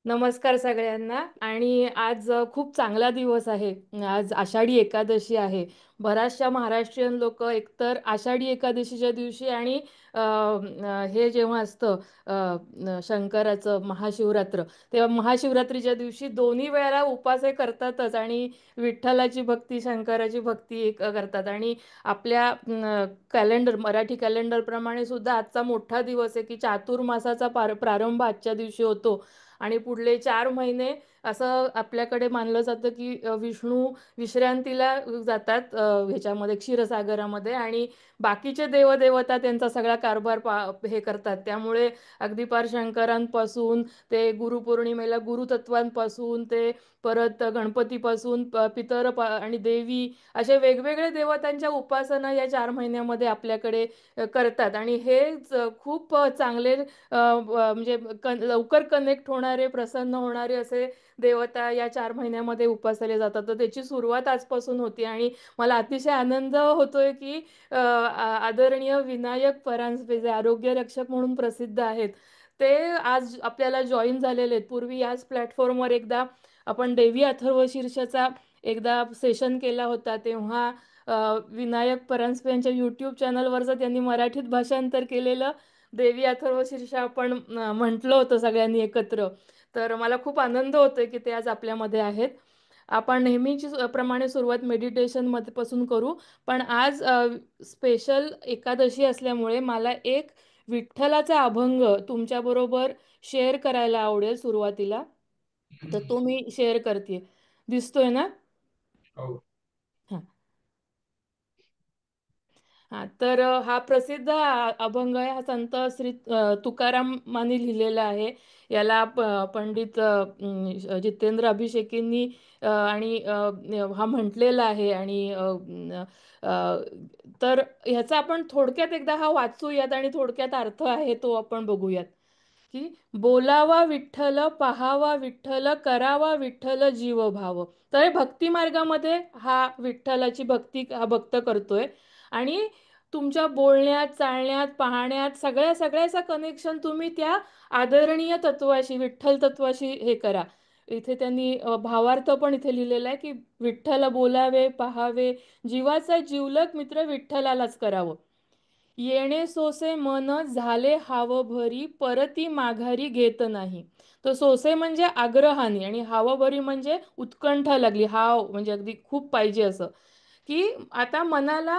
नमस्कार सगळ्यांना. आणि आज खूप चांगला दिवस आहे. आज आषाढी एकादशी आहे. बऱ्याचशा महाराष्ट्रीयन लोक एकतर आषाढी एकादशीच्या दिवशी आणि हे जेव्हा असतं शंकराचं महाशिवरात्र, तेव्हा महाशिवरात्रीच्या दिवशी दोन्ही वेळेला उपास हे करतातच आणि विठ्ठलाची भक्ती शंकराची भक्ती एक करतात. आणि आपल्या कॅलेंडर मराठी कॅलेंडर प्रमाणे सुद्धा आजचा मोठा दिवस आहे की चातुर्मासाचा प्रारंभ आजच्या दिवशी होतो. आणि पुढले 4 महिने असं आपल्याकडे मानलं जातं की विष्णू विश्रांतीला जातात ह्याच्यामध्ये क्षीरसागरामध्ये, आणि बाकीचे देवदेवता त्यांचा सगळा कारभार हे करतात. त्यामुळे अगदी पार शंकरांपासून ते गुरुपौर्णिमेला गुरुतत्वांपासून ते परत गणपतीपासून आणि देवी असे वेगवेगळे देवतांच्या उपासना या 4 महिन्यामध्ये आपल्याकडे करतात. आणि हे खूप चांगले म्हणजे लवकर कनेक्ट होणारे प्रसन्न होणारे असे देवता या 4 महिन्यामध्ये उपासले जातात. तर त्याची सुरुवात आजपासून होती आणि मला अतिशय आनंद होतोय की आदरणीय विनायक परांजपे जे आरोग्य रक्षक म्हणून प्रसिद्ध आहेत, ते आज आपल्याला जॉईन झालेले आहेत. पूर्वी याच प्लॅटफॉर्मवर एकदा आपण देवी अथर्व शीर्षाचा एकदा सेशन केला होता, तेव्हा विनायक परांजपे यांच्या यूट्यूब चॅनलवरचं त्यांनी मराठीत भाषांतर केलेलं देवी अथर्व शीर्ष आपण म्हटलं होतं सगळ्यांनी एकत्र. तर मला खूप आनंद होतोय की ते आज आपल्यामध्ये आहेत. आपण नेहमीची प्रमाणे सुरुवात मेडिटेशन मध्ये पासून करू, पण आज स्पेशल एकादशी असल्यामुळे मला एक विठ्ठलाचा अभंग तुमच्याबरोबर शेअर करायला आवडेल सुरुवातीला. तर हम्म. तो मी शेअर करते. दिसतोय ना? हो. हा. हा तर हा प्रसिद्ध अभंग आहे. हा संत श्री तुकारामांनी लिहिलेला आहे. याला पंडित जितेंद्र अभिषेकींनी आणि हा म्हटलेला आहे. आणि अ, तर ह्याचा आपण थोडक्यात एकदा हा वाचूयात आणि थोडक्यात अर्थ आहे तो आपण बघूयात. की बोलावा विठ्ठल, पाहावा विठ्ठल, करावा विठ्ठल जीव भाव. तर हे भक्ती मार्गामध्ये हा विठ्ठलाची भक्ती हा भक्त करतोय. आणि तुमच्या बोलण्यात चालण्यात पाहण्यात सगळ्या सगळ्याचा कनेक्शन तुम्ही त्या आदरणीय तत्वाशी विठ्ठल तत्वाशी हे करा. इथे त्यांनी भावार्थ पण इथे लिहिलेला आहे की विठ्ठल बोलावे पाहावे, जीवाचा जिवलग मित्र विठ्ठलालाच करावं. येणे सोसे मन झाले हाव भरी, परती माघारी घेत नाही. तर सोसे म्हणजे आग्रहाने, आणि हावभरी म्हणजे उत्कंठा लागली, हाव म्हणजे अगदी खूप पाहिजे असं. की आता मनाला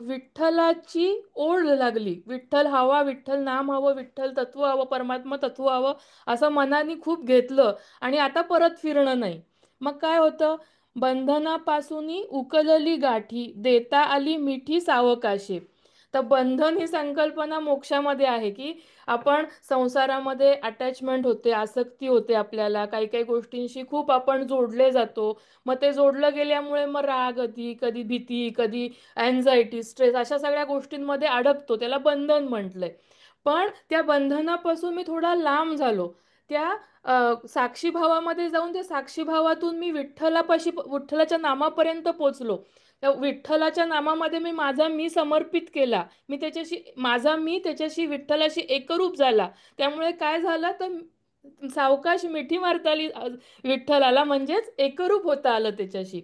विठ्ठलाची ओढ लागली, विठ्ठल हवा, विठ्ठल नाम हवं, विठ्ठल तत्व हवं, परमात्मा तत्व हवं, असं मनाने खूप घेतलं. आणि आता परत फिरणं नाही. मग काय होतं? बंधनापासून उकलली गाठी, देता आली मिठी सावकाशे. तर बंधन ही संकल्पना मोक्षामध्ये आहे की आपण संसारामध्ये अटॅचमेंट होते, आसक्ती होते, आपल्याला काही काही गोष्टींशी खूप आपण जोडले जातो. मग ते जोडलं गेल्यामुळे मग राग येते, कधी भीती, कधी अँझायटी, स्ट्रेस, अशा सगळ्या गोष्टींमध्ये अडकतो. त्याला बंधन म्हटलंय. पण त्या बंधनापासून मी थोडा लांब झालो. त्या साक्षीभावामध्ये जाऊन त्या साक्षीभावातून मी विठ्ठलाच्या नामापर्यंत पोचलो. त्या विठ्ठलाच्या नामामध्ये मी माझा मी समर्पित केला. मी त्याच्याशी माझा मी त्याच्याशी विठ्ठलाशी एकरूप झाला. त्यामुळे काय झालं तर सावकाश मिठी मारता आली विठ्ठलाला, म्हणजेच एकरूप होता आलं त्याच्याशी.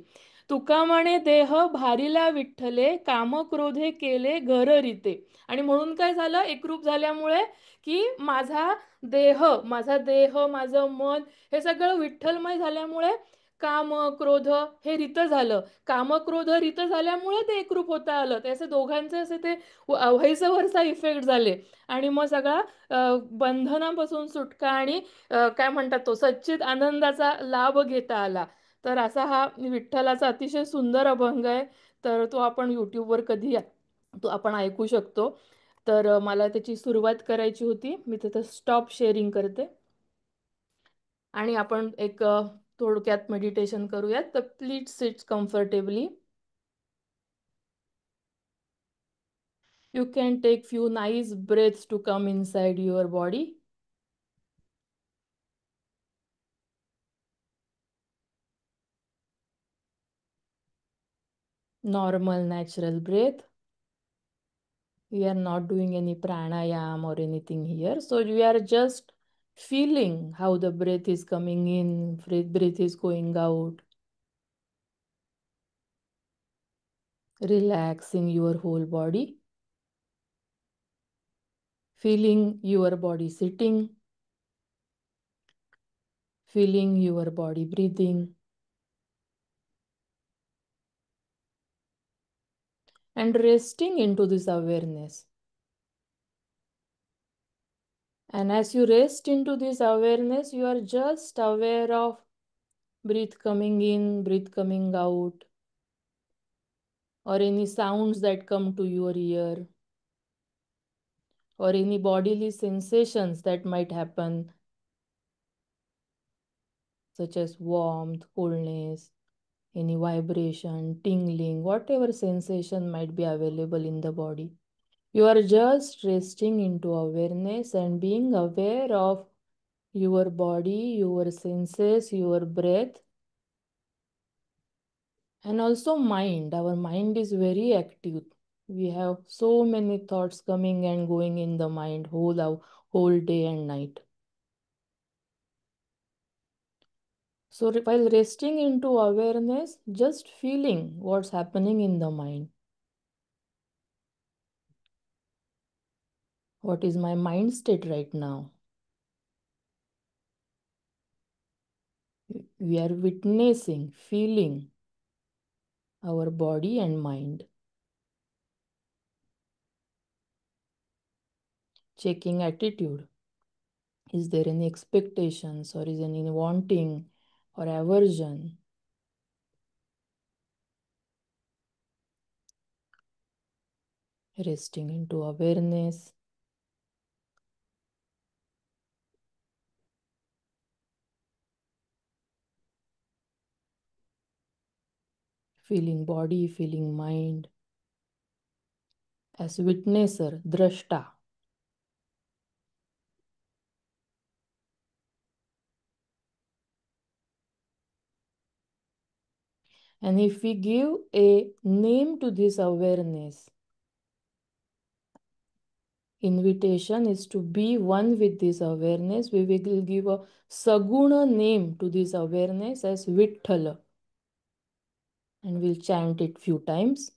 तुका म्हणे देह भारीला विठ्ठले, काम क्रोधे केले घर रीते. आणि म्हणून काय झालं एकरूप झाल्यामुळे? की माझा देह माझं मन हे सगळं विठ्ठलमय झाल्यामुळे काम क्रोध हे रीत झालं. काम क्रोध रीत झाल्यामुळे ते एकरूप होता आलं. ते असे दोघांचे असे ते व्हाईस वर्सा इफेक्ट झाले. आणि मग सगळा बंधनापासून सुटका आणि काय म्हणतात तो सच्चित आनंदाचा लाभ घेता आला. तर असा हा विठ्ठलाचा अतिशय सुंदर अभंग आहे. तर तो आपण यूट्यूबवर कधी तो आपण ऐकू शकतो. तर मला त्याची सुरुवात करायची होती. मी तिथं स्टॉप शेअरिंग करते आणि आपण एक थोडक्यात मेडिटेशन करूयात. तर please sit comfortably. You can take few nice breaths to come inside your body. Normal, natural breath. We are not doing any pranayam or anything here. So we are just feeling how the breath is coming in, breath is going out, relaxing your whole body, feeling your body sitting, feeling your body breathing, and resting into this awareness. And as you rest into this awareness, you are just aware of breath coming in, breath coming out, or any sounds that come to your ear, or any bodily sensations that might happen, such as warmth, coldness, any vibration, tingling, whatever sensation might be available in the body. You are just resting into awareness and being aware of your body, your senses, your breath, and also mind. Our mind is very active. We have so many thoughts coming and going in the mind whole day and night. So while resting into awareness, just feeling what's happening in the mind. What is my mind state right now? We are witnessing, feeling our body and mind. Checking attitude. Is there any expectations or is any wanting or aversion? Resting into awareness. Feeling body, feeling mind. As witnesser, drashta. And if we give a name to this awareness, invitation is to be one with this awareness. We will give a saguna name to this awareness as Vithala. And we'll chant it few times.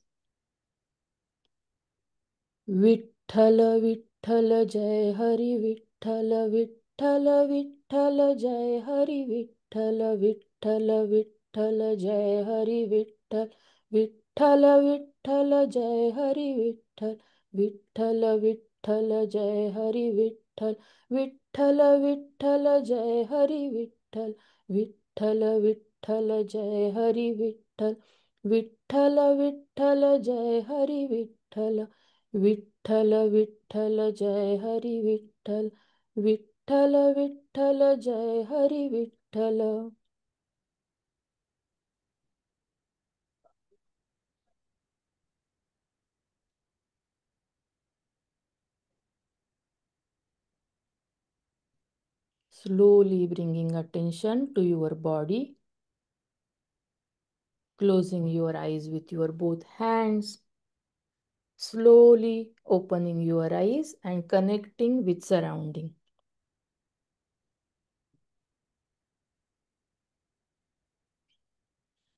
Vitthal Vitthal जय हरी विठ्ठल विठ्ठल विठ्ठल जय हरी विठ्ठल विठ्ठल विठ्ठल जय हरी विठ्ठल विठ्ठल विठ्ठल जय हरी विठ्ठल विठ्ठल विठ्ठल जय हरी विठ्ठल विठ्ठल विठ्ठल जय हरी विठ्ठल विठ्ठल विठ्ठल जय हरी विठ्ठल विठ्ठल विठ्ठल जय हरी विठ्ठल विठ्ठल विठ्ठल जय हरी विठ्ठल विठ्ठल विठ्ठल जय Hari Vitthal. Slowly bringing attention to your body, closing your eyes with your both hands, slowly opening your eyes and connecting with surrounding.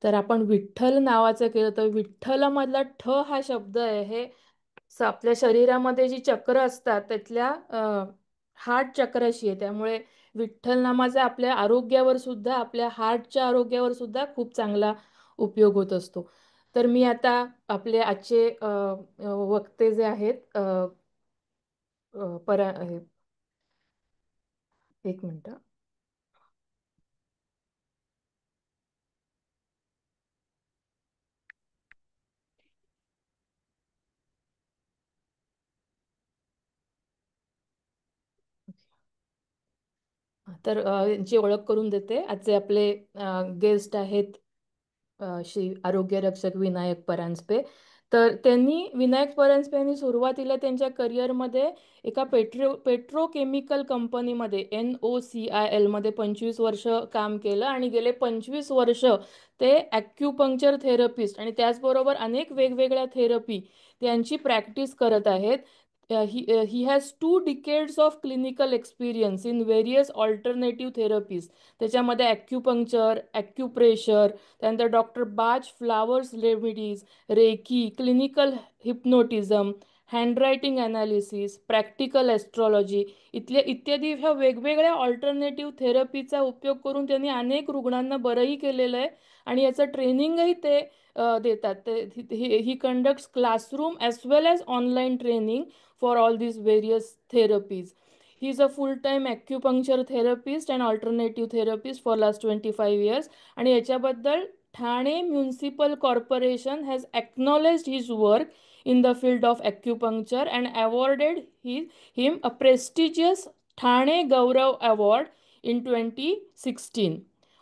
तर आपण विठ्ठल नावाचं केलं तर विठ्ठल मधला ठ हा शब्द आहे हे आपल्या शरीरामध्ये जी चक्र असतात त्यातल्या हार्ट चक्राशी आहे. त्यामुळे विठ्ठल नामाचा आपल्या आरोग्यावर सुद्धा, आपल्या हार्टच्या आरोग्यावर सुद्धा खूप चांगला उपयोग होत असतो. तर मी आता आपले आजचे वक्ते जे आहेत एक मिनिट. तर यांची ओळख करून देते. आजचे आपले गेस्ट आहेत श्री आरोग्य रक्षक विनायक परांजपे. तर त्यांनी विनायक परांजपे यांनी सुरुवातीला त्यांच्या करिअरमध्ये एका पेट्रोकेमिकल कंपनीमध्ये NOCIL मध्ये 25 वर्ष काम केलं आणि गेले 25 वर्ष ते ॲक्युपंक्चर थेरपिस्ट आणि त्याचबरोबर अनेक वेगवेगळ्या थेरपी त्यांची प्रॅक्टिस करत आहेत. he has 2 decades of clinical experience in various alternative therapies. त्याच्यामध्ये ॲक्युपंक्चर, ॲक्युप्रेशर, त्यानंतर doctor Bach flowers remedies, reiki, clinical hypnotism, handwriting analysis, practical astrology इत्यादी ह्या वेगवेगळ्या ऑल्टरनेटिव्ह थेरपीचा उपयोग करून त्यांनी अनेक रुग्णांना बरंही केलेलं आहे आणि याचं ट्रेनिंगही ते देतात. ही conducts classroom as well as online training for all these various therapies. He is a full-time acupuncture therapist and alternative therapist for last 25 years. आणि याच्याबद्दल Thane municipal corporation has acknowledged his work in the field of acupuncture and awarded him a prestigious Thane Gaurav Award in 2016.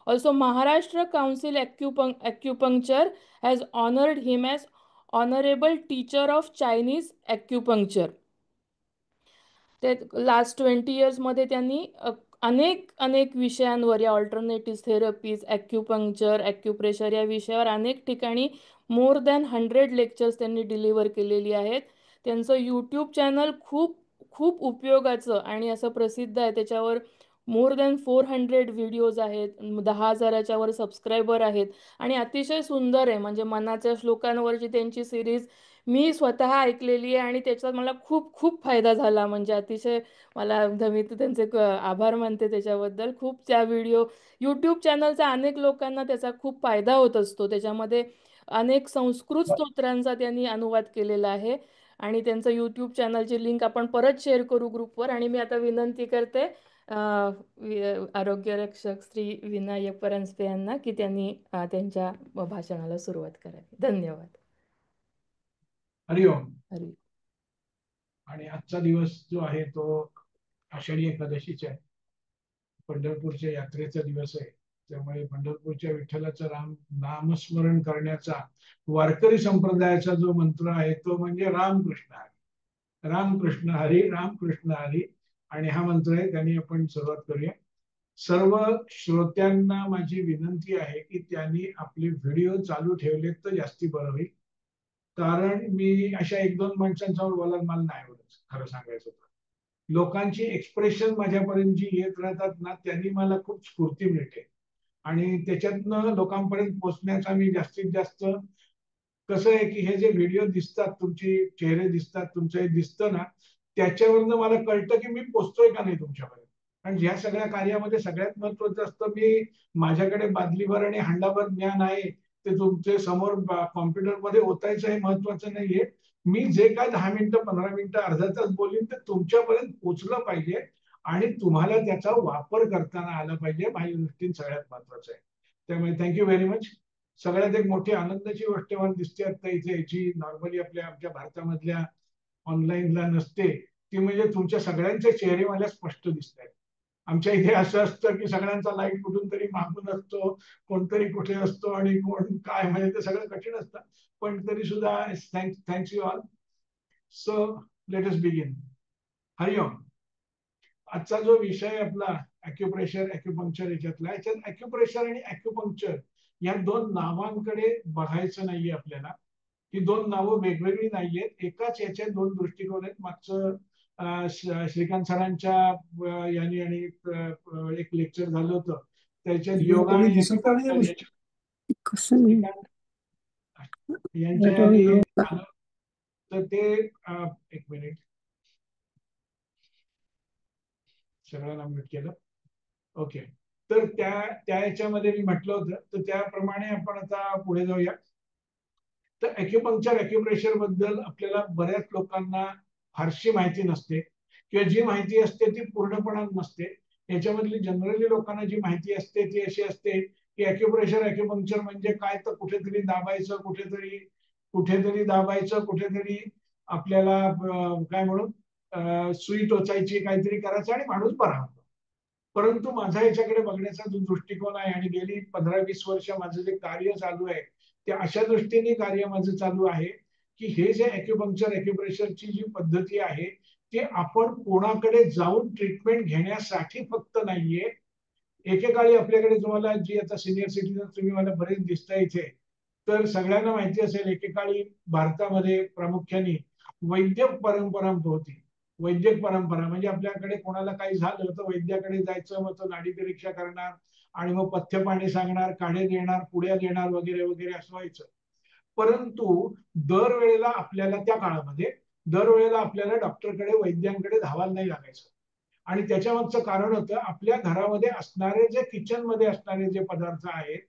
Also, Maharashtra Council Acupuncture has honored him as Honorable Teacher of Chinese Acupuncture. ते last 20 इयर्समध्ये त्यांनी अनेक अनेक विषयांवर या alternative therapies, acupuncture, acupressure या विषयावर अनेक ठिकाणी मोर दॅन 100 लेक्चर्स त्यांनी डिलिव्हर केलेली आहेत. त्यांचं यूट्यूब चॅनल खूप खूप उपयोगाचं आणि असं प्रसिद्ध आहे. त्याच्यावर मोर दॅन 400 व्हिडिओज आहेत, 10,000च्या वर सबस्क्रायबर आहेत आणि अतिशय सुंदर आहे. म्हणजे मनाच्या श्लोकांवरची त्यांची सिरीज मी स्वतः ऐकलेली आहे आणि त्याचा मला खूप खूप फायदा झाला. म्हणजे अतिशय मला मी त्यांचे आभार मानते त्याच्याबद्दल. खूप त्या व्हिडिओ यूट्यूब चॅनलचा अनेक लोकांना त्याचा खूप फायदा होत असतो. त्याच्यामध्ये अनेक संस्कृत स्तोत्रांचा त्यांनी अनुवाद केलेला आहे आणि त्यांचं यूट्यूब चॅनलची लिंक आपण परत शेअर करू ग्रुपवर. आणि मी आता विनंती करते आरोग्य रक्षक श्री विनायक परांजपे यांना की त्यांनी त्यांच्या भाषणाला सुरुवात करावी. धन्यवाद. हरिओम. हरि. आणि आजचा दिवस जो आहे तो आषाढी एकादशीचा आहे, पंढरपूरच्या यात्रेचा दिवस आहे. त्यामुळे पंढरपूरच्या विठ्ठलाचं नामस्मरण करण्याचा वारकरी संप्रदायाचा जो मंत्र आहे तो म्हणजे रामकृष्ण हरी, रामकृष्ण हरी, रामकृष्ण हरी. आणि हा मंत्र आहे, त्यांनी आपण सुरुवात करूया. सर्व श्रोत्यांना माझी विनंती आहे की त्यांनी आपले व्हिडिओ चालू ठेवलेत तर जास्ती बरं होईल. कारण मी अशा 1-2 माणसांसमोर बोलायला मला नाही आवडत, खरं सांगायचं तर. लोकांची एक्सप्रेशन माझ्यापर्यंत जी येत राहतात ना, त्यांनी मला खूप स्फूर्ती मिळते आणि त्याच्यातनं लोकांपर्यंत पोहोचण्याचा मी जास्तीत जास्त. कसं आहे की हे जे व्हिडिओ दिसतात, तुमचे चेहरे दिसतात, तुमचं हे दिसतं ना, त्याच्यावरनं मला कळतं की मी पोचतोय का नाही तुमच्यापर्यंत. आणि ह्या सगळ्या कार्यामध्ये सगळ्यात महत्वाचं असतं, मी माझ्याकडे बादलीभर आणि हांडाभर ज्ञान आहे ते तुमचे समोर कॉम्प्युटरमध्ये ओतायचं हे महत्वाचं नाहीये. मी जे काय 10 मिनिटं, 15 मिनिटं, अर्धा तास बोलीन ते तुमच्यापर्यंत पोचलं पाहिजे आणि तुम्हाला त्याचा वापर करताना आला पाहिजे. माझ्या दृष्टीने सगळ्यात महत्वाचं आहे. त्यामुळे थँक्यू व्हेरी मच. सगळ्यात एक मोठी आनंदाची गोष्ट मला दिसते आता इथे, याची नॉर्मली आमच्या भारतामधल्या ऑनलाईनला नसते, ती म्हणजे तुमच्या सगळ्यांचे चेहरे मला स्पष्ट दिसत आहेत. आमच्या इथे असं असतं की सगळ्यांचा लाईट कुठून तरी मागून असतो, कोणतरी कुठे असतो आणि कोण काय, म्हणजे ते सगळं कठीण असतं. पण तरी सुद्धा thanks you all. So let us begin. हरिओम. आजचा जो विषय आपला ॲक्युप्रेशर, ॲक्युपंक्चर याच्यातला, याच्यात ॲक्युप्रेशर आणि ॲक्युपंक्चर या 2 नावांकडे बघायचं नाहीये आपल्याला. ही 2 नावं वेगवेगळी नाहीयेत, एकाच याचे 2 दृष्टिकोन आहेत. मागचं श्रीकांत सरांच्या यांनी आणि एक लेक्चर झालं होतं त्याच्यात योगा आणि यांच्या तर ते एक मिनिट सगळ्यांना म्यूट केलं. ओके. तर त्या याच्यामध्ये मी म्हटलं होतं, तर त्याप्रमाणे आपण आता पुढे जाऊया. तर ॲक्युपंक्चर, ॲक्युप्रेशर बद्दल आपल्याला बऱ्याच लोकांना फारशी माहिती नसते किंवा जी माहिती असते ती पूर्णपणे नसते. याच्यामधली जनरली लोकांना जी माहिती असते ती अशी असते की ॲक्युप्रेशर, ॲक्युपंक्चर म्हणजे काय, तर कुठेतरी दाबायचं, कुठेतरी दाबायचं, कुठेतरी आपल्याला काय म्हणून सुई टोचायची, काहीतरी करायचं आणि माणूस बरा होतो. परंतु माझा याच्याकडे बघण्याचा जो दृष्टिकोन आहे आणि गेली 15-20 वर्ष माझं जे कार्य चालू आहे ते अशा दृष्टीने कार्य माझं चालू आहे की हे जे ॲक्युपंक्चर, ॲक्युप्रेशरची जी पद्धती आहे ती आपण कोणाकडे जाऊन ट्रीटमेंट घेण्यासाठी फक्त नाहीये. एकेकाळी आपल्याकडे तुम्हाला जी आता सिनियर सिटीजन तुम्ही मला बरेच दिसता इथे, तर सगळ्यांना माहिती असेल एकेकाळी भारतामध्ये प्रामुख्याने वैद्यक परंपरा होती. वैद्यक परंपरा म्हणजे आपल्याकडे कोणाला काही झालं तर वैद्याकडे जायचं, मग तो नाडी परीक्षा करणार आणि मग पथ्य पाणी सांगणार, काढे देणार, पुड्या देणार वगैरे वगैरे असं व्हायचं. परंतु दरवेळेला आपल्याला त्या काळामध्ये दरवेळेला आपल्याला डॉक्टरकडे वैद्यांकडे धावायला नाही लागायचं. आणि त्याच्यामागचं कारण होतं आपल्या घरामध्ये असणारे जे किचन मध्ये असणारे जे पदार्थ आहेत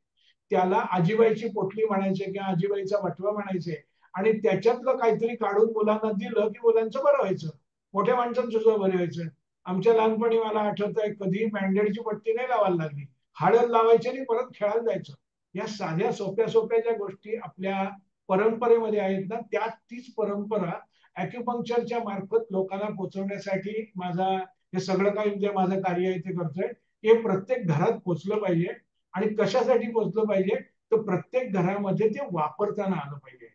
त्याला आजीबाईची पोटली म्हणायचे किंवा आजीबाईचा वटवा म्हणायचे आणि त्याच्यातलं काहीतरी काढून मुलांना दिलं की मुलांचं बरं व्हायचं, मोठ्या माणसांचं सुद्धा बरं व्हायचं. आमच्या लहानपणी मला आठवत आहे कधी बँडेडची पट्टी नाही लावायला लागली, हळद लावायची आणि परत खेळायला जायचं. या साध्या सोप्या सोप्या ज्या गोष्टी आपल्या परंपरेमध्ये आहेत ना, त्या तीच परंपरा अॅक्युपंक्चरच्या मार्फत लोकांना पोहोचवण्यासाठी माझा हे सगळं काही जे माझं कार्य आहे ते करतोय. हे प्रत्येक घरात पोचलं पाहिजे. आणि कशासाठी पोचलं पाहिजे तर प्रत्येक घरामध्ये ते वापरताना आलं पाहिजे.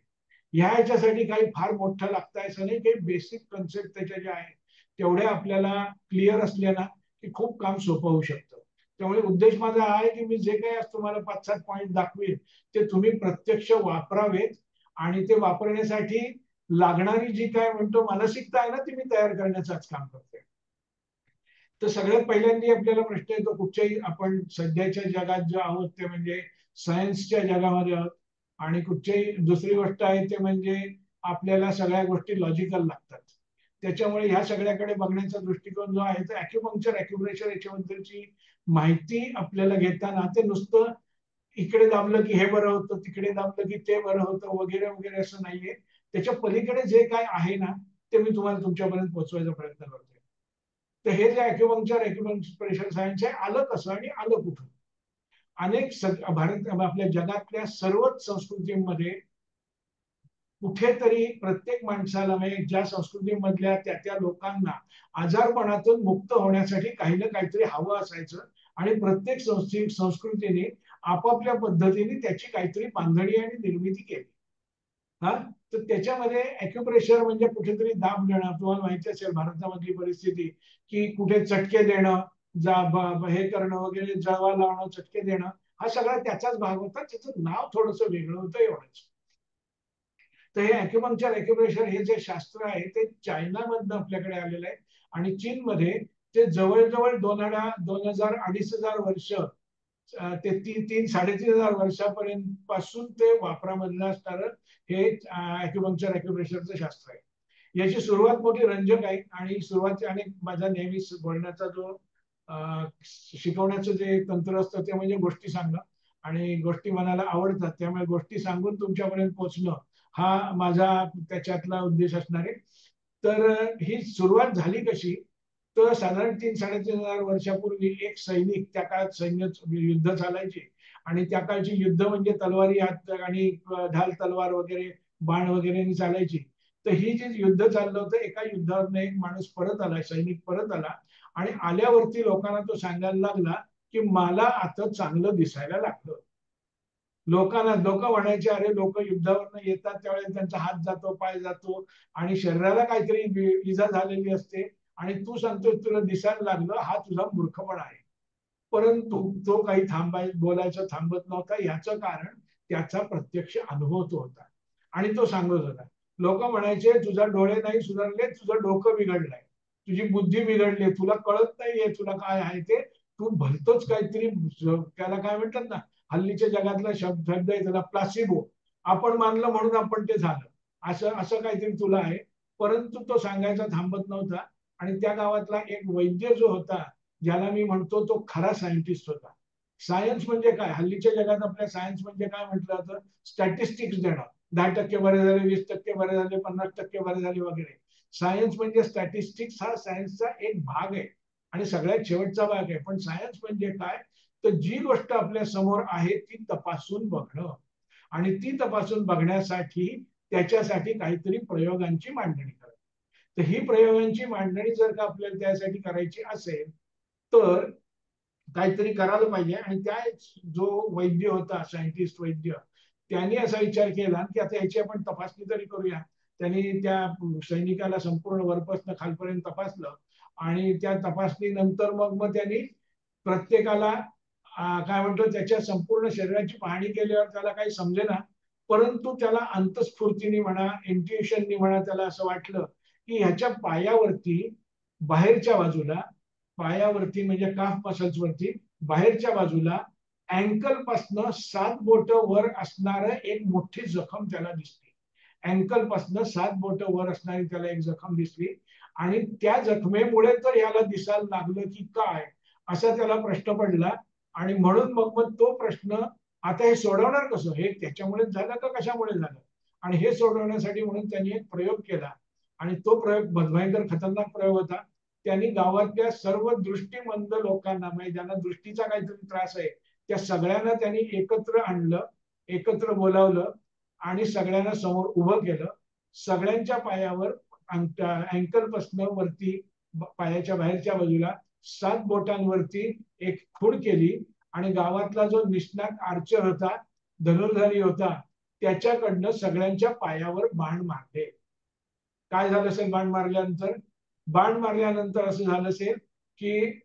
ह्या ह्याच्यासाठी काही फार मोठं लागतं असं नाही, काही बेसिक कन्सेप्ट त्याच्या ज्या आहेत तेवढ्या आपल्याला क्लिअर असल्या ना की खूप काम सोपं होऊ शकतं. त्यामुळे उद्देश माझा आहे की मी जे काही तुम्हाला 5-7 पॉईंट दाखवेल ते तुम्ही प्रत्यक्ष वापरावेत आणि ते वापरण्यासाठी लागणारी जी काय म्हणतो मानसिकता आहे ना ती मी तयार करण्याचंच काम करतोय. तर सगळ्यात पहिल्यांदा आपल्याला प्रश्न येतो कुठच्याही आपण सध्याच्या जगात जो आहोत ते म्हणजे सायन्सच्या जगामध्ये आहोत आणि कुठच्याही दुसरी गोष्ट आहे ते म्हणजे आपल्याला सगळ्या गोष्टी लॉजिकल लागतात. त्याच्यामुळे ह्या सगळ्याकडे बघण्याचा दृष्टिकोन जो आहे तो अॅक्युपंक्चर अॅक्युप्रेशर याच्याबद्दलची माहिती आपल्याला घेताना ते नुसतं इकडे दाबलं की हे बरं होतं, तिकडे दाबलं की ते बरं होतं वगैरे वगैरे असं नाहीये. त्याच्या पलीकडे जे काय आहे ना ते मी तुम्हाला तुमच्यापर्यंत पोहोचवायचा प्रयत्न करतोय. तर हे जे अॅक्युपंक्चर अॅक्युपंक्चर सायन्स आहे आलं कसं आणि आलं कुठून. भारत आपल्या जगातल्या सर्वच संस्कृतींमध्ये कुठेतरी प्रत्येक माणसाला म्हणजे ज्या संस्कृतीमधल्या त्या त्या लोकांना आजारपणातून मुक्त होण्यासाठी काही ना काहीतरी हवं असायचं आणि प्रत्येक संस्कृतीने आपापल्या पद्धतीने त्याची काहीतरी बांधणी आणि निर्मिती केली. हा तर त्याच्यामध्ये अॅक्युप्रेशर म्हणजे कुठेतरी दाब देणं. तुम्हाला माहिती असेल भारतामधली परिस्थिती की कुठे चटके देणं, हे करणं वगैरे, जळवा लावणं, चटके देणं, हा सगळा त्याचाच भाग होता. त्याचं नाव थोडस वेगळं होतं एवढंच. तर हे अॅक्युपंक्चर अॅक्युप्रेशर हे जे शास्त्र आहे ते चायनामधनं आपल्याकडे आलेलं आहे आणि चीनमध्ये ते जवळजवळ 2,000-2,500 वर्ष ते 3,000-3,500 वर्षापर्यंत पासून ते वापरामधलं असणारं हे अॅक्युपंक्चर अॅक्युप्रेशरचं शास्त्र आहे. याची सुरुवात मोठी रंजक आहे आणि सुरुवात आणि माझा नेहमी बोलण्याचा जो शिकवण्याचं जे तंत्र असतं ते म्हणजे गोष्टी सांगणं आणि गोष्टी मनाला आवडतात त्यामुळे गोष्टी सांगून तुमच्यापर्यंत पोहोचणं हा माझा त्याच्यातला उद्देश असणार आहे. तर ही सुरुवात झाली कशी तर साधारण 3-3.5 हजार वर्षापूर्वी एक सैनिक, त्या काळात सैन्य युद्ध चालायचे आणि त्या काळची युद्ध म्हणजे तलवारी हात आणि ढाल तलवार वगैरे बाण वगैरे चालायची. तर ही जी युद्ध चाललं होतं एका युद्धावरनं एक माणूस परत आला, सैनिक परत आला आणि आल्यावरती लोकांना तो सांगायला लागला की मला आता चांगलं दिसायला लागलं. लोक म्हणायचे अरे लोक युद्धावरनं येतात त्यावेळेस त्यांचा हात जातो, पाय जातो आणि शरीराला काहीतरी इजा झालेली असते आणि तू सांगतोस तुला दिसायला लागलं, हा तुझा मूर्खपणा आहे. परंतु तो काही बोलायचं थांबत नव्हता. याचं कारण त्याचा प्रत्यक्ष अनुभव तो होता आणि तो सांगत होता. लोक म्हणायचे तुझा डोळे नाही सुधारले, तुझं डोकं बिघडलंय, तुझी बुद्धी बिघडली, तुला कळत नाहीये तुला काय आहे ते, तू भलतोच काहीतरी, त्याला काय म्हणतात ना हल्लीच्या जगातला शब्द आहे त्याला प्लासिबो, आपण मानलं म्हणून आपण ते झालं, असं असं काहीतरी तुला आहे. परंतु तो सांगायचा थांबत नव्हता आणि त्या गावातला एक वैद्य जो होता ज्याला मी म्हणतो तो खरा सायंटिस्ट होता. सायन्स म्हणजे काय हल्लीच्या जगात आपल्या सायन्स म्हणजे काय म्हटलं जातं, स्टॅटिस्टिक्स देणं, 10% बरे झाले, 20% बरे झाले, 50% बरे झाले वगैरे. सायन्स म्हणजे स्टॅटिस्टिक्स हा सायन्सचा एक भाग आहे आणि सगळ्यात शेवटचा भाग आहे. पण सायन्स म्हणजे काय तर जी गोष्ट आपल्या समोर आहे ती तपासून बघणं आणि ती तपासून बघण्यासाठी त्याच्यासाठी काहीतरी प्रयोगांची मांडणी करणं. तर ही प्रयोगांची मांडणी जर का आपल्याला त्यासाठी करायची असेल तर काहीतरी करायला पाहिजे आणि त्या जो वैद्य होता सायंटिस्ट वैद्य त्यांनी असा विचार केला की आता याची आपण तपासणी तरी करूया. त्यांनी त्या सैनिकाला संपूर्ण वरपासून खालपर्यंत तपासलं आणि त्या तपासणीनंतर मग त्यांनी प्रत्येकाला काय म्हणतो त्याच्या संपूर्ण शरीराची पाहणी केल्यावर त्याला काही समजेना परंतु त्याला अंतस्फूर्तीने म्हणा, इंट्युशननी म्हणा, त्याला असं वाटलं की ह्याच्या पायावरती, बाहेरच्या बाजूला, पायावरती म्हणजे काफ मसल्स वरती बाहेरच्या बाजूला अँकल पासनं 7 बोट वर असणार एक मोठी जखम त्याला दिसली. अँकल पासनं 7 बोट वर असणारी त्याला एक जखम दिसली. आणि त्या जखमेमुळे तर याला दिसायला लागलं की काय, असा त्याला प्रश्न पडला. आणि म्हणून मग तो प्रश्न, आता हे सोडवणार कसं, हे त्याच्यामुळेच झालं का कशामुळे झालं. आणि हे सोडवण्यासाठी म्हणून त्यांनी एक प्रयोग केला. आणि तो प्रयोग भयंकर खतरनाक प्रयोग होता. त्यांनी गावातल्या सर्व दृष्टीमंद लोकांना, म्हणजे ज्यांना दृष्टीचा काहीतरी त्रास आहे, त्या सगळ्यांना त्यांनी एकत्र आणलं, एकत्र बोलावलं आणि सगळ्यांना समोर उभं केलं. सगळ्यांच्या पायावर अँकल पासनं वरती पायाच्या बाहेरच्या बाजूला 7 बोटांवरती एक खूण केली. आणि गावातला जो निष्णात आर्चर होता, धनुर्धारी होता, त्याच्याकडनं सगळ्यांच्या पायावर बाण मारले. काय झालं असेल बाण मारल्यानंतर? बाण मारल्यानंतर असं झालं असेल की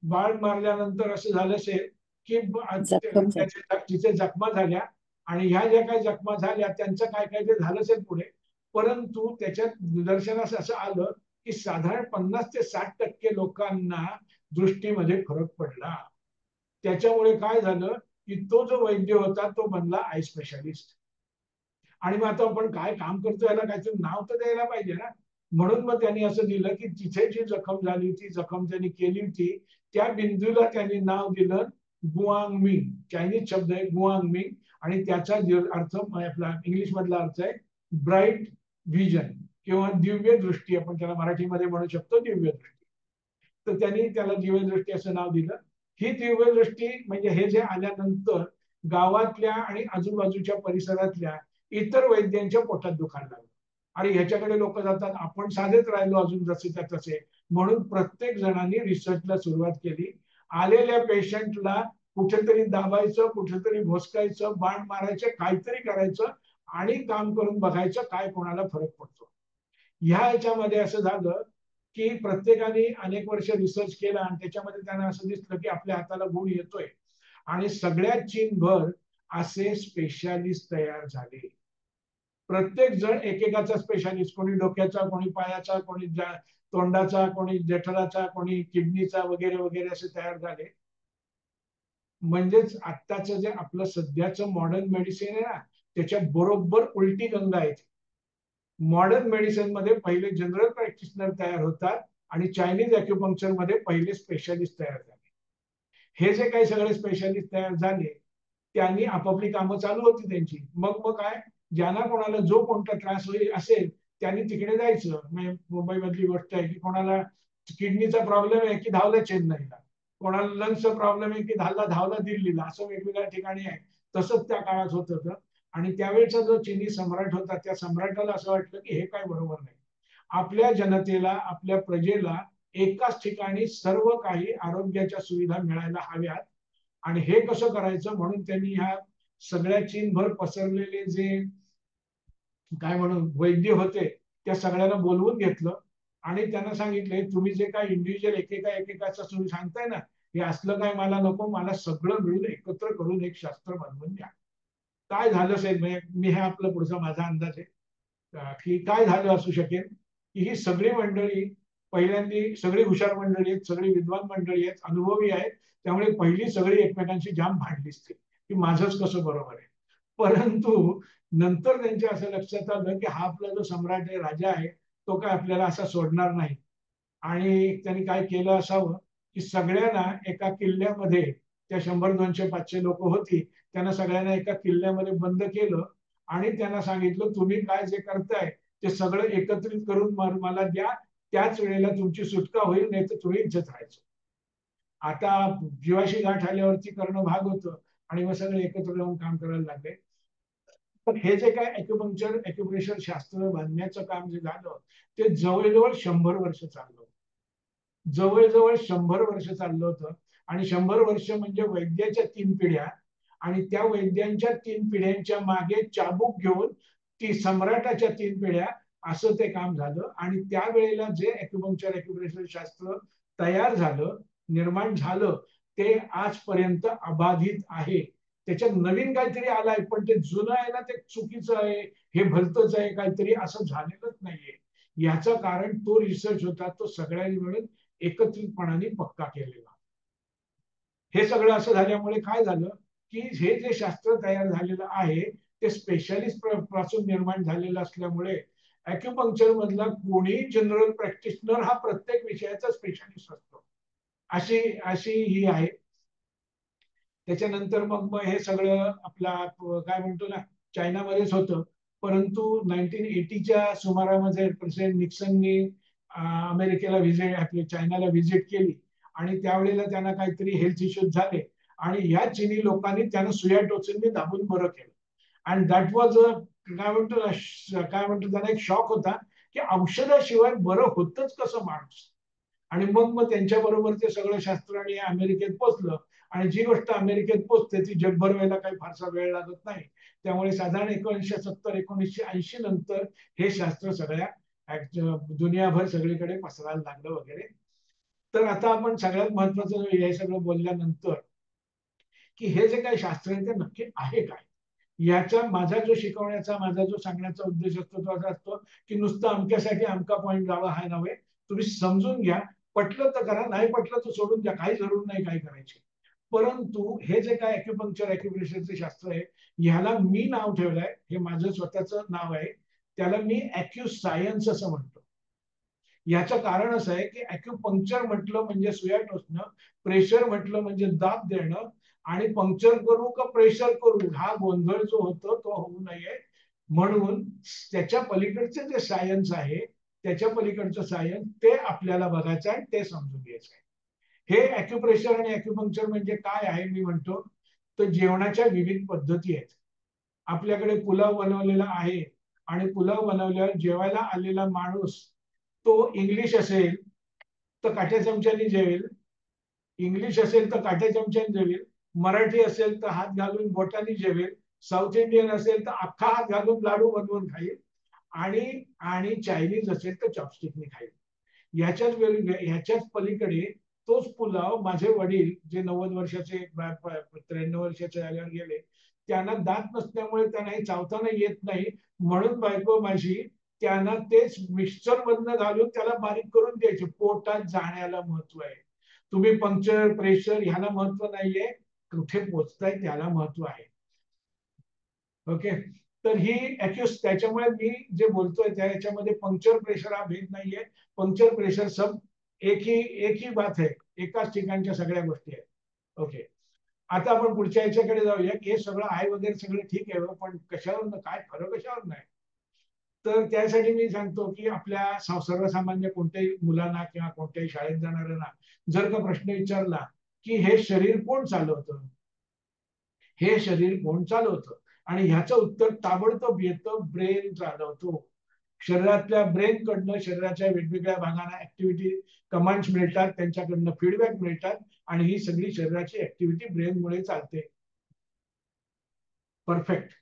बाण मारल्यानंतर असं झालं असेल की तिथे जखमा झाल्या. आणि ह्या ज्या काही जखमा झाल्या त्यांचं काय काय ते झालं असेल पुढे. परंतु त्याच्यात निदर्शनास असं आलं की साधारण 50 ते 60% लोकांना दृष्टीमध्ये फरक पडला. त्याच्यामुळे काय झालं की तो जो वैद्य होता तो बनला आय स्पेशालिस्ट. आणि मग आता आपण काय काम करतो याला काहीतरी नाव तर द्यायला पाहिजे ना. म्हणून मग त्यांनी असं दिलं की तिथे जी जखम झाली होती, जखम त्यांनी केली होती, त्या बिंदूला त्यांनी नाव दिलं गुआंगमिंग. चायनीज शब्द आहे गुआंगमिंग. आणि त्याचा अर्थ आपला इंग्लिश मधला अर्थ आहे ब्राईट व्हिजन किंवा दिव्य दृष्टी. आपण त्याला मराठीमध्ये म्हणू शकतो दिव्य दृष्टी. तर त्यांनी त्याला दिव्यदृष्टी असं नाव दिलं. ही दिव्यदृष्टी म्हणजे हे जे आल्यानंतर गावातल्या आणि आजूबाजूच्या परिसरातल्या इतर वैद्यांच्या पोटात दुखायला लागलं. आणि ह्याच्याकडे लोक जातात, आपण साधेच राहिलो अजून जसे त्या तसे. म्हणून प्रत्येक जणांनी रिसर्चला सुरुवात केली. आलेल्या पेशंटला कुठेतरी दाबायचं, कुठेतरी भोसकायचं, बाण मारायचं, काहीतरी करायचं आणि काम करून बघायचं काय कोणाला फरक पडतो. ह्या ह्याच्यामध्ये असं झालं की प्रत्येकाने अनेक वर्ष रिसर्च केला आणि त्याच्यामध्ये त्यांना असं दिसलं की आपल्या हाताला गुण येतोय. आणि सगळ्यात चीनभर असे स्पेशालिस्ट तयार झाले. प्रत्येक जण एकेकाचा स्पेशालिस्ट, कोणी डोक्याचा, कोणी पायाचा, कोणी तोंडाचा, कोणी जठराचा, कोणी किडनीचा वगैरे वगैरे असे तयार झाले. म्हणजेच आत्ताचं जे आपलं सध्याचं मॉडर्न मेडिसिन आहे ना, त्याच्या बरोबर उलटी गंगा आहे. मॉडर्न मेडिसिन मध्ये पहिले जनरल प्रॅक्टिशनर तयार होतात आणि चायनीज अॅक्युपंक्चर मध्ये पहिले स्पेशालिस्ट तयार झाले. हे जे काही सगळे स्पेशालिस्ट तयार झाले त्यांनी आपापली कामं चालू होती त्यांची. मग काय, ज्यांना कोणाला जो कोणता त्रास होईल असेल त्यांनी तिकडे जायचं. म्हणजे मुंबईमधली गोष्ट आहे की कोणाला किडनीचा प्रॉब्लेम आहे की धावला चेन्नईला, कोणाला लंग्सचा प्रॉब्लेम आहे की धावला दिल्लीला. असं वेगवेगळ्या ठिकाणी आहे. तसंच त्या काळात होत होतं. आणि त्यावेळेचा जो चिनी सम्राट होता त्या सम्राटाला असं वाटलं की हे काय बरोबर नाही. आपल्या जनतेला, आपल्या प्रजेला एकाच ठिकाणी सर्व काही आरोग्याच्या सुविधा मिळायला हव्यात. आणि हे कसं करायचं म्हणून त्यांनी ह्या सगळ्या चीनभर पसरलेले जे काय म्हणून वैद्य होते त्या सगळ्यांना बोलवून घेतलं. आणि त्यांना सांगितले तुम्ही जे काय इंडिव्हिज्युअल एकेकाचं तुम्ही सांगताय ना, हे असलं काय मला नको, मला सगळं मिळून एकत्र करून एक शास्त्र बनवून द्या. काय झालं असेल, म्हणजे मी हे आपलं पुढचा माझा अंदाज आहे की काय झालं असू शकेल की ही सगळी मंडळी पहिल्यांदी, सगळी हुशार मंडळी आहेत, सगळी विद्वान मंडळी आहेत, अनुभवी आहेत. त्यामुळे पहिली सगळी एकमेकांशी जाम भांडली असते की माझंच कसं बरोबर आहे. परंतु नंतर त्यांच्या असं लक्षात आलं की हा आपला जो सम्राट आहे, राजा आहे, तो काय आपल्याला असा सोडणार नाही. आणि त्यांनी काय केलं असावं की सगळ्यांना एका किल्ल्यामध्ये, त्या 100, 200, 500 लोक होती, त्यांना सगळ्यांना एका किल्ल्यामध्ये बंद केलं. आणि त्यांना सांगितलं तुम्ही काय जे करताय ते सगळं एकत्रित करून मला द्या, त्याच वेळेला तुमची सुटका होईल, नाही तर तुम्ही इज्जत राहायचं. आता जीवाशी गाठ आल्यावरती करणं भाग होतं. आणि मग सगळे एकत्र येऊन काम करायला लागले. पण हे जे काय अॅक्युप्रेशर शास्त्र बांधण्याचं काम जे झालं ते जवळजवळ 100 वर्ष चाललं. जवळजवळ 100 वर्ष चाललं होतं. आणि 100 वर्ष म्हणजे वैद्याच्या 3 पिढ्या. आणि त्या वैद्यांच्या 3 पिढ्यांच्या मागे चाबूक घेऊन ती सम्राटाच्या 3 पिढ्या, असं ते काम झालं. आणि त्यावेळेला जे अॅक्युप्रेशर शास्त्र तयार झालं, निर्माण झालं, ते आजपर्यंत अबाधित आहे. त्याच्यात नवीन काहीतरी आलाय, पण ते जुनं आहे ना, ते चुकीचं आहे, हे भलतच आहे, काहीतरी असं झालेलंच नाहीये. याचं कारण तो रिसर्च होता, तो सगळ्यांनी मिळून एकत्रितपणाने पक्का केलेला. हे सगळं असं झाल्यामुळे काय झालं, की हे जे शास्त्र तयार झालेलं आहे ते स्पेशालिस्ट पासून निर्माण झालेलं असल्यामुळे अॅक्युपंक्चर मधला कोणी जनरल प्रॅक्टिशनर हा प्रत्येक विषयाचा स्पेशालिस्ट असतो, अशी अशी ही आहे. त्याच्यानंतर मग मग हे सगळं आपला काय म्हणतो ना, चायनामध्येच होतं. परंतु 1980च्या सुमारामध्ये प्रेसिडेंट निक्सननी अमेरिकेला व्हिजिट, आपल्या चायनाला व्हिजिट केली आणि त्यावेळेला त्यांना काहीतरी हेल्थ इश्यूज झाले आणि या चिनी लोकांनी त्यांना सुया टोचून दाबून बरं केलं. अँड दॅट वॉज काय म्हणतो त्यांना एक शॉक होता की औषधाशिवाय बरं होतच कसं माणूस. आणि मग मग त्यांच्या बरोबर ते सगळं शास्त्र आणि अमेरिकेत पोहोचलं. आणि जी गोष्ट अमेरिकेत पोहोचते ती जगभर व्हायला काही फारसा वेळ लागत नाही. त्यामुळे साधारण 1970-1980 नंतर हे शास्त्र सगळ्या दुनियाभर सगळीकडे पसरायला लागलं वगैरे. तर आता आपण सगळ्यात महत्वाचं हे सगळं बोलल्यानंतर की हे जे काही शास्त्र आहे ते नक्की आहे काय, याचा माझा जो शिकवण्याचा, माझा जो सांगण्याचा उद्देश असतो तो असा असतो की नुसतं अमक्यासाठी अमका पॉईंट लावा हा नव्हे, तुम्ही समजून घ्या, पटलं तर करा, नाही पटलं तर सोडून द्या, काही जरूर नाही काय करायची. परंतु हे जे काय अॅक्युपंक्चर अॅक्युप्रेशरचे शास्त्र आहे, ह्याला मी नाव ठेवलंय, हे माझं स्वतःचं नाव आहे, त्याला मी अॅक्यु सायन्स असं म्हणतो. याचं कारण असं आहे की अॅक्युपंक्चर म्हटलं म्हणजे सुया टोचणं, प्रेशर म्हटलं म्हणजे दाब देणं, आणि पंक्चर करू का प्रेशर करू हा गोंधळ जो होतो तो होऊ नये म्हणून त्याच्या पलीकडचं जे सायन्स आहे, त्याच्या पलीकडचं सायन्स ते आपल्याला बघायचं आहे, ते समजून घ्यायचं आहे. हे अॅक्युप्रेशर आणि अॅक्युपंक्चर म्हणजे काय आहे मी म्हणतो, तर जेवणाच्या विविध पद्धती आहेत. आपल्याकडे पुलाव बनवलेला आहे आणि पुलाव बनवल्यावर जेवायला आलेला माणूस तो इंग्लिश असेल तर काट्या चमच्याने जेवेल, इंग्लिश असेल तर काट्या चमच्याने जेवेल, मराठी असेल तर हात घालून बोटाने जेवेल, साऊथ इंडियन असेल तर अख्खा हात घालून लाडू बनवून खाईल, आणि आणि चायनीज असेल तर चॉपस्टिकने खाईल. ह्याच्याच पलीकडे तोच पुलाव माझे वडील जे 90 वर्षाचे 93 वर्षाचे झाल्यावर गेले, त्यांना दात नसल्यामुळे त्यांना हे चावताना येत नाही, म्हणून बायको माझी त्यांना तेच मिक्सचर मधनं घालून त्याला बारीक करून द्यायचे. पोटात जाण्याला महत्व आहे. तुम्ही पंक्चर प्रेशर ह्याला महत्व नाहीये, कुठे पोचताय त्याला महत्व आहे. ओके, तर ही अॅक्युस, त्याच्यामुळे मी जे बोलतोय त्याच्यामध्ये पंक्चर प्रेशर हा भेद नाहीये. पंक्चर प्रेशर सब एक ही बात आहे, एकाच ठिकाणच्या सगळ्या गोष्टी आहेत. ओके, आता आपण पुढच्या याच्याकडे जाऊया की हे सगळं आहे वगैरे सगळं ठीक आहे, पण कशावर काय खरं कशावर नाही. तर त्यासाठी मी सांगतो की आपल्या सर्वसामान्य कोणत्याही मुलांना किंवा कोणत्याही शाळेत जाणाऱ्यांना जर का प्रश्न विचारला की हे शरीर कोण चालवतं, हे शरीर कोण चालवतं, आणि ह्याचं उत्तर ताबडतोब येतं, ब्रेन चालवतो. शरीरातल्या ब्रेन कडनं शरीराच्या वेगवेगळ्या भागांना ऍक्टिव्हिटी कमांड्स मिळतात, त्यांच्याकडनं फीडबॅक मिळतात, आणि ही सगळी शरीराची ऍक्टिव्हिटी ब्रेनमुळे चालते. परफेक्ट.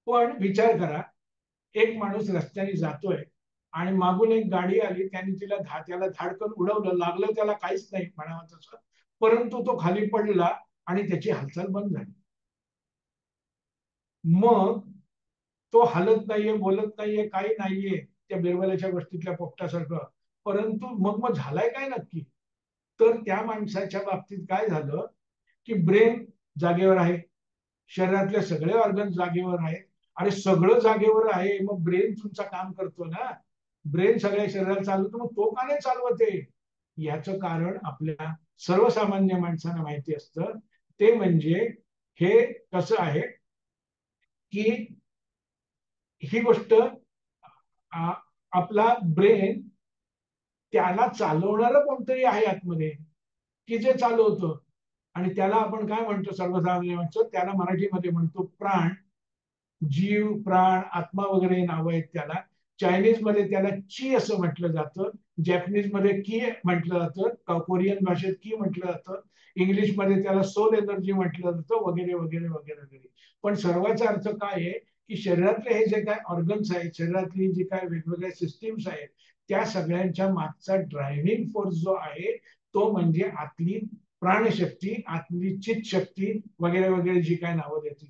पण विचार करा, एक माणूस रस्त्याने जातोय आणि मागून एक गाडी आली, त्यांनी त्याला धाडकन उडवलं, लागलं त्याला काहीच नाही म्हणावं तसं, परंतु तो खाली पडला आणि त्याची हालचाल बंद झाली. मग तो हलत नाहीये, बोलत नाहीये, काही नाहीये, त्या बिरबलाच्या गोष्टीतल्या पोपटासारखं. परंतु मग झालाय काय नक्की, तर त्या माणसाच्या बाबतीत काय झालं की ब्रेन जागेवर आहे, शरीरातले सगळे ऑर्गन जागेवर आहेत. अरे सगळं जागेवर आहे, मग ब्रेन तुमचं काम करतो ना, ब्रेन सगळ्या शरीराला चालवतो, मग तो का नाही चालवत आहे? याचं कारण आपल्या सर्वसामान्य माणसांना माहिती असतं. ते म्हणजे हे कसं आहे की ही गोष्ट आपला ब्रेन, त्याला चालवणार कोणतरी आहे आतमध्ये की जे चालवतं, आणि त्याला आपण काय म्हणतो, सर्वसामान्य म्हणतो त्याला मराठीमध्ये म्हणतो प्राण, जीव, प्राण, आत्मा वगैरे नावं आहेत त्याला. चायनीज मध्ये त्याला ची असं म्हटलं जातं, जॅपनीज मध्ये की म्हटलं जातं, कोरियन भाषेत की म्हटलं जातं, इंग्लिश मध्ये त्याला सोल एनर्जी म्हटलं जातं, वगैरे वगैरे वगैरे वगैरे. पण सर्वाचा अर्थ काय आहे की शरीरातले हे जे काय ऑर्गन्स आहेत, शरीरातली जी काय वेगवेगळ्या सिस्टीम्स आहेत, त्या सगळ्यांच्या मागचा ड्रायव्हिंग फोर्स जो आहे तो म्हणजे आतली प्राणशक्ती, आतली चित शक्ती वगैरे वगैरे जी काय नावं देतील,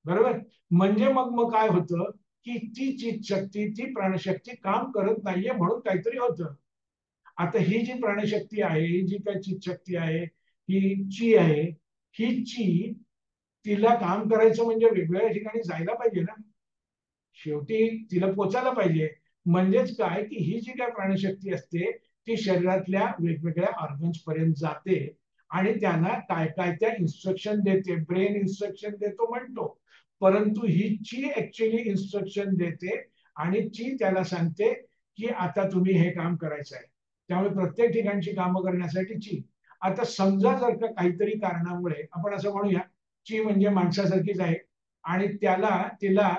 बरोबर. म्हणजे मग मग काय होतं की ती चित शक्ती, ती प्राणशक्ती काम करत नाहीये म्हणून काहीतरी होतं. आता ही जी प्राणशक्ती आहे, ही जी काही चितशक्ती आहे, ही ची आहे, ही ची तिला काम करायचं म्हणजे वेगवेगळ्या ठिकाणी जायला पाहिजे ना, शेवटी तिला पोचायला पाहिजे. म्हणजेच काय की ही जी काय प्राणशक्ती असते ती शरीरातल्या वेगवेगळ्या ऑर्गन्स पर्यंत जाते आणि त्यांना काय काय त्या इन्स्ट्रक्शन देते. ब्रेन इन्स्ट्रक्शन देतो म्हणतो, परंतु ही ची ऍक्च्युअली इन्स्ट्रक्शन देते आणि ची त्याला सांगते की आता तुम्ही हे काम करायचं आहे. त्यामुळे प्रत्येक ठिकाणची कामं करण्यासाठी ची. आता समजा जर का काहीतरी कारणामुळे आपण असं म्हणूया ची म्हणजे माणसासारखीच आहे आणि तिला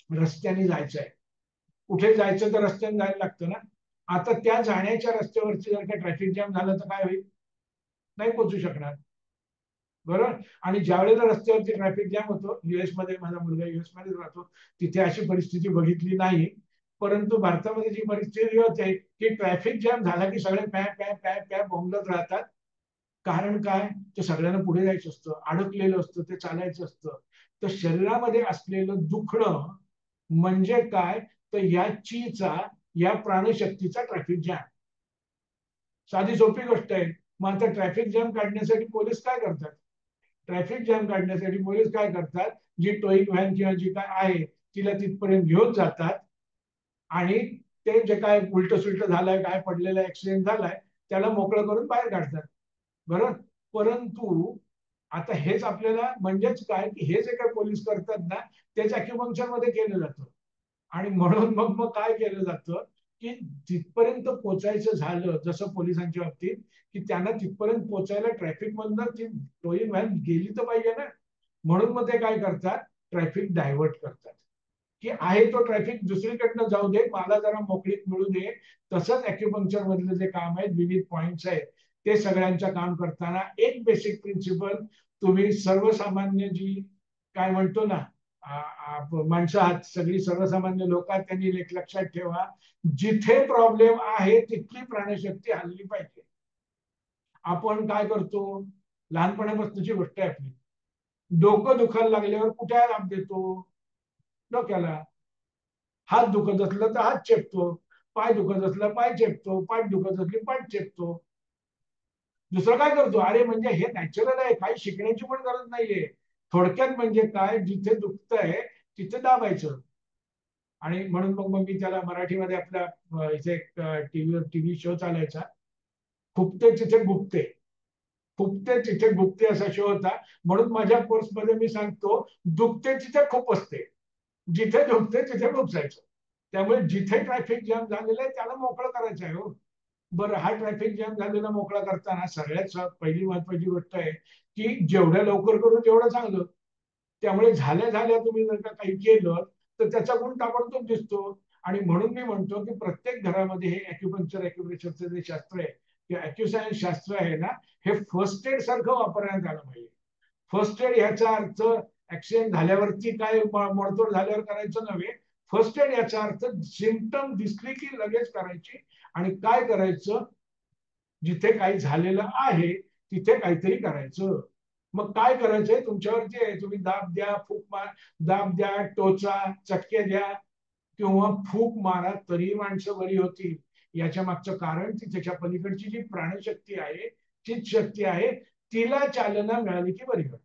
रस्त्याने जायचं आहे. कुठे जायचं तर रस्त्याने जायला लागतं ना. आता त्या जाण्याच्या रस्त्यावरती जर का ट्रॅफिक जॅम झालं तर काय होईल? नाही पोहोचू शकणार, बरोबर. आणि ज्या वेळेला रस्त्यावरती ट्रॅफिक जॅम होतो, युएस मध्ये, माझा मुलगा युएस मध्ये राहतो, तिथे अशी परिस्थिती बघितली नाही. परंतु भारतामध्ये जी परिस्थिती होते की ट्रॅफिक जॅम झाला की सगळे पॅ पॅ पॅ पॅ बोंबलत राहतात. कारण काय, ते सगळ्यांना पुढे जायचं असतं, अडकलेलं असतं, ते चालायचं असतं. तर शरीरामध्ये असलेलं दुखणं म्हणजे काय, तर या चीचा, या प्राणशक्तीचा ट्रॅफिक जॅम. साधी सोपी गोष्ट आहे. मग आता ट्रॅफिक जॅम काढण्यासाठी पोलीस काय करतात? ट्रॅफिक जॅम काढण्यासाठी पोलीस काय करतात, जी टोईंग व्हॅन किंवा जी काय आहे तिला तिथपर्यंत घेऊन जातात आणि ते जे काय उलट सुलट झालंय, काय पडलेलं ऍक्सिडेंट झालाय, त्याला मोकळं करून बाहेर काढतात, बरोबर. परंतु आता हेच आपल्याला म्हणजेच काय की हे जे काय पोलीस करतात ना, तेच अॅक्युपंक्चर मध्ये केलं जातं. आणि म्हणून मग मग काय केलं जातं की तिथपर्यंत पोचायचं झालं जसं पोलिसांच्या बाबतीत, की त्यांना तिथपर्यंत पोचायला ट्रॅफिक मधनं ती टोईंग व्हॅन गेली तर पाहिजे ना. म्हणून मग ते काय करतात, ट्रॅफिक डायव्हर्ट करतात की आहे तो ट्रॅफिक दुसरीकडनं जाऊ दे, मला जरा मोकळीक मिळू दे. तसंच अॅक्युपंक्चर मधले जे काम आहेत, विविध पॉइंट्स आहेत, ते सगळ्यांचं काम करताना एक बेसिक प्रिन्सिपल तुम्ही सर्वसामान्य जी काय म्हणतो ना, माणसं आहात, सगळी सर्वसामान्य लोक आहेत, त्यांनी एक लक्षात ठेवा, जिथे प्रॉब्लेम आहे तिथली प्राणशक्ती हल्ली पाहिजे. आपण काय करतो, लहानपणापासूनची गोष्ट आहे आपली, डोकं दुखायला लागल्यावर कुठे आराम देतो? डोक्याला. हात दुखत असलं तर हात चेपतो, पाय दुखत असलं पाय चेपतो, पाठ दुखत असली पाठ चेपतो. दुसरं काय करतो? अरे म्हणजे हे नॅचरल आहे, काही शिकण्याची पण गरज नाहीये. थोडक्यात म्हणजे काय, जिथे दुखतंय तिथे दाबायचं. आणि म्हणून मग मग मी त्याला मराठीमध्ये आपल्या इथे टीव्ही शो चालायचा, खुपते तिथे गुप्ते. खुपते तिथे गुप्ते असा शो होता. म्हणून माझ्या कोर्समध्ये मी सांगतो, दुखते तिथे खूप असते, जिथे दुखते तिथे खुपसायचं. त्यामुळे जिथे ट्रॅफिक जॅम झालेलं आहे त्याला मोकळं करायचं आहे हो. बरं, हा ट्रॅफिक जॅम झालेला मोकळा करताना सगळ्यात पहिली महत्वाची गोष्ट आहे की जेवढ्या लवकर करू तेवढं चांगलं. त्यामुळे झाल्या झाल्या तुम्ही जर का काही केलं तर त्याचा गुण ताबडतोब दिसतो. आणि म्हणून मी म्हणतो की प्रत्येक घरामध्ये हे अॅक्युप्रेशरचं जे शास्त्र आहे किंवा अॅक्युसायन्स शास्त्र आहे ना, हे फर्स्ट एड सारखं वापरण्यात आलं पाहिजे. फर्स्ट एड याचा अर्थ ऍक्सिडेंट झाल्यावरती काय मोडतोड झाल्यावर करायचं नव्हे. फर्स्ट एड याचा अर्थ सिमटम दिसली की लगेच करायची. आणि काय करायचं, जिथे काही झालेलं आहे तिथे काहीतरी करायचं. मग काय करायचंय तुमच्यावरती आहे, तुम्ही दाब द्या, फूक मार, दाब द्या, टोचा, चटके द्या किंवा फूक मारा तरी माणसं बरी होतील. याच्या मागचं कारण ती त्याच्या पलीकडची जी प्राणशक्ती आहे, तीच शक्ती आहे, तिला चालना मिळाली की बरी होईल.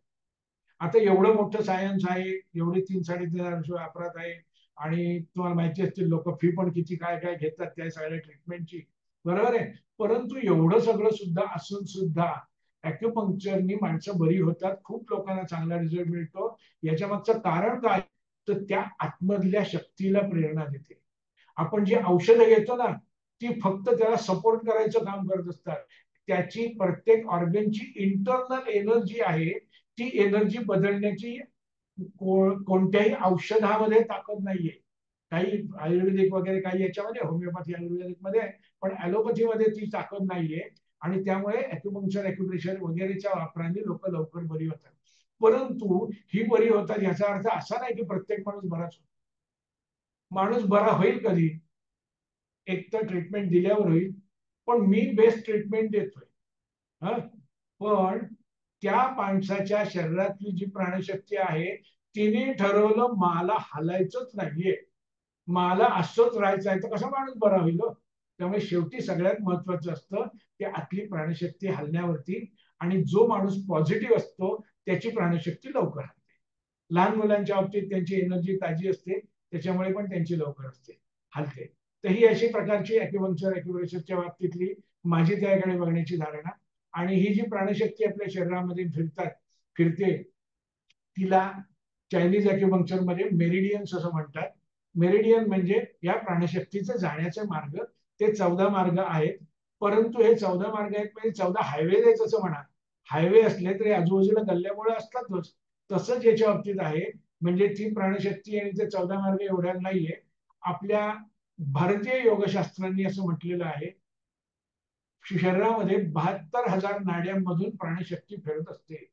आता एवढं मोठं सायन्स आहे, एवढे 3-3.5 वर्ष वापरात आहे आणि तुम्हाला माहिती असतील लोक फी पण किती काय काय घेतात त्या सगळ्या ट्रीटमेंटची, बरोबर आहे. परंतु एवढं सगळं सुद्धा असून सुद्धा अॅक्युपंक्चरनी माणसं बरी होतात, खूप लोकांना चांगला रिझल्ट मिळतो. याच्या मागचं कारण काय, तर त्या आतमधल्या शक्तीला प्रेरणा देते. आपण जी औषधं घेतो ना, ती फक्त त्याला सपोर्ट करायचं काम करत असतात. त्याची प्रत्येक ऑर्गनची इंटरनल एनर्जी आहे, ती एनर्जी बदलण्याची कोणत्याही औषधामध्ये ताकद नाहीये. काही आयुर्वेदिक वगैरे काही याच्यामध्ये, होमिओपॅथी आयुर्वेदिक मध्ये, पण ॲलोपॅथीमध्ये ती ताकद नाहीये. आणि त्यामुळे अॅक्युपंक्चर, अॅक्युप्रेशर वगैरेच्या वापराने लोक लवकर बरी होतात. परंतु ही बरी होतात याचा अर्थ असा नाही की प्रत्येक माणूस बराच होतो. माणूस बरा होईल कधी, एक तर ट्रीटमेंट दिल्यावर होईल, पण मी बेस्ट ट्रीटमेंट देतोय. हा, पण त्या माणसाच्या शरीरातली जी प्राणशक्ती आहे तिने ठरवलं मला हलायचंच नाहीये, मला असंच राहायचं आहे, तर कसा माणूस बरा होईल हो? त्यामुळे शेवटी सगळ्यात महत्वाचं असतं की आतली प्राणशक्ती हलण्यावरती, आणि जो माणूस पॉझिटिव्ह असतो त्याची प्राणशक्ती लवकर हलते. लहान मुलांच्या बाबतीत त्यांची एनर्जी ताजी असते, त्याच्यामुळे पण त्यांची लवकर असते हलते. तर ही अशी प्रकारची अॅक्युपंक्चर अॅक्युप्रेशरच्या बाबतीतली माझी त्याकडे बघण्याची धारणा. आणि ही जी प्राणशक्ती आपल्या शरीरामध्ये फिरते तिला चायनीज अॅक्युपंक्चर मध्ये मेरिडियन्स असं म्हणतात. मेरिडियन म्हणजे या प्राणशक्तीचे जाण्याचे मार्ग. ते 14 मार्ग आहेत, परंतु हे 14 मार्ग आहेत म्हणजे 14 हायवे आहेत असं म्हणा. हायवे असले तरी आजूबाजूला गल्ल्यामुळे असतातच. तसंच याच्या बाबतीत आहे. म्हणजे ती प्राणशक्ती आणि ते 14 मार्ग एवढ्या नाहीये. आपल्या भारतीय योगशास्त्रांनी असं म्हटलेलं आहे, शरीरामध्ये 72,000 नाड्यांमधून प्राणशक्ती फिरत असते.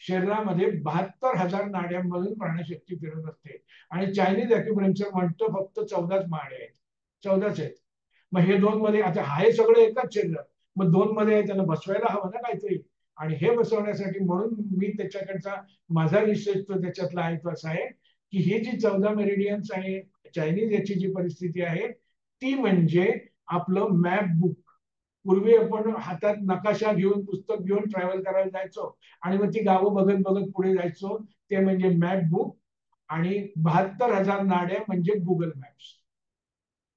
शरीरामध्ये 72,000 नाड्यांमधून प्राणशक्ती फिरत असते. आणि चायनीज अॅक्युपंक्चर म्हणतो फक्त 14च माळे आहेत, 14च आहेत. मग हे दोन मध्ये आता आहे सगळं एकच शरीर, मग दोन मध्ये त्याला बसवायला हवं ना काहीतरी. आणि हे बसवण्यासाठी म्हणून मी त्याच्याकडचा माझा रिसर्च तो त्याच्यातला आहे तो असा आहे की ही जी 14 मेरिडियन्स आणि चायनीज याची जी परिस्थिती आहे ती म्हणजे आपलं मॅप बुक. पूर्वी आपण हातात नकाशा घेऊन पुस्तक घेऊन ट्रॅव्हल करायला जायचो आणि मग ती गावं बघत बघत पुढे जायचो, ते म्हणजे मॅप बुक. आणि 72,000 नाड्या म्हणजे गुगल मॅप्स.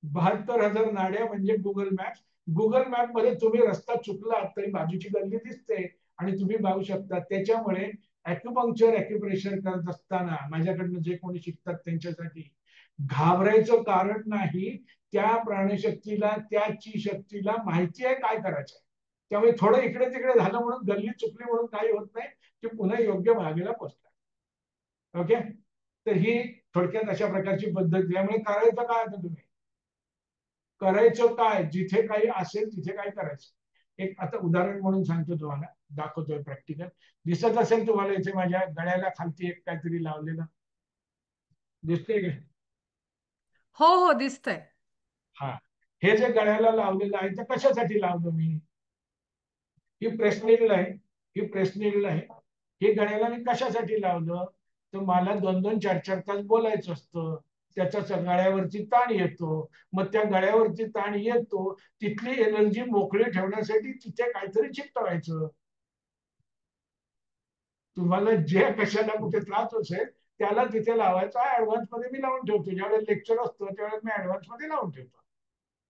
72,000 नाड्या म्हणजे गुगल मॅप्स. गुगल मॅप मध्ये तुम्ही रस्ता चुकला तरी बाजूची गल्ली दिसते आणि तुम्ही पाहू शकता. त्याच्यामुळे अॅक्युपंक्चर अॅक्युप्रेशर करत असताना माझ्याकडनं जे कोणी शिकतात त्यांच्यासाठी घाबरायचं कारण नाही. त्या प्राणशक्तीला त्याची शक्तीला माहिती आहे काय करायचं. त्यामुळे थोडं इकडे तिकडे झालं म्हणून गल्ली चुकली म्हणून काही होत नाही, ते पुन्हा योग्य भागेला पोहोचतात. ओके. तर ही थोडक्यात अशा प्रकारची पद्धत. त्यामुळे करायचं काय आता तुम्ही, करायचं काय, जिथे काही असेल तिथे काय करायचं. एक आता उदाहरण म्हणून सांगतो तुम्हाला, दाखवतोय प्रॅक्टिकल. दिसत असेल तुम्हाला इथे माझ्या गळ्याला खालती एक काहीतरी लावलेलं दिसतंय का? हो हो दिसतंय. हा, हे जे गळ्याला लावलेलं आहे ते कशासाठी लावलं मी? ही प्रेस नीडल आहे, ही प्रेस नीडल आहे. हे गळ्याला मी कशासाठी लावलं? तर मला 2-2, 4-4 तास बोलायचं असतं. त्याच्या गळ्यावरती ताण येतो. मग त्या गळ्यावरती ताण येतो, तिथली एनर्जी मोकळी ठेवण्यासाठी तिथे काहीतरी चिकटवायचं. तुम्हाला जे कशाला कुठे त्रास असेल त्याला तिथे लावायचा. ऍडव्हान्स मध्ये मी लावून ठेवतो, ज्यावेळेस लेक्चर असतो त्यावेळेस मी ऍडव्हान्स मध्ये लावून ठेवतो.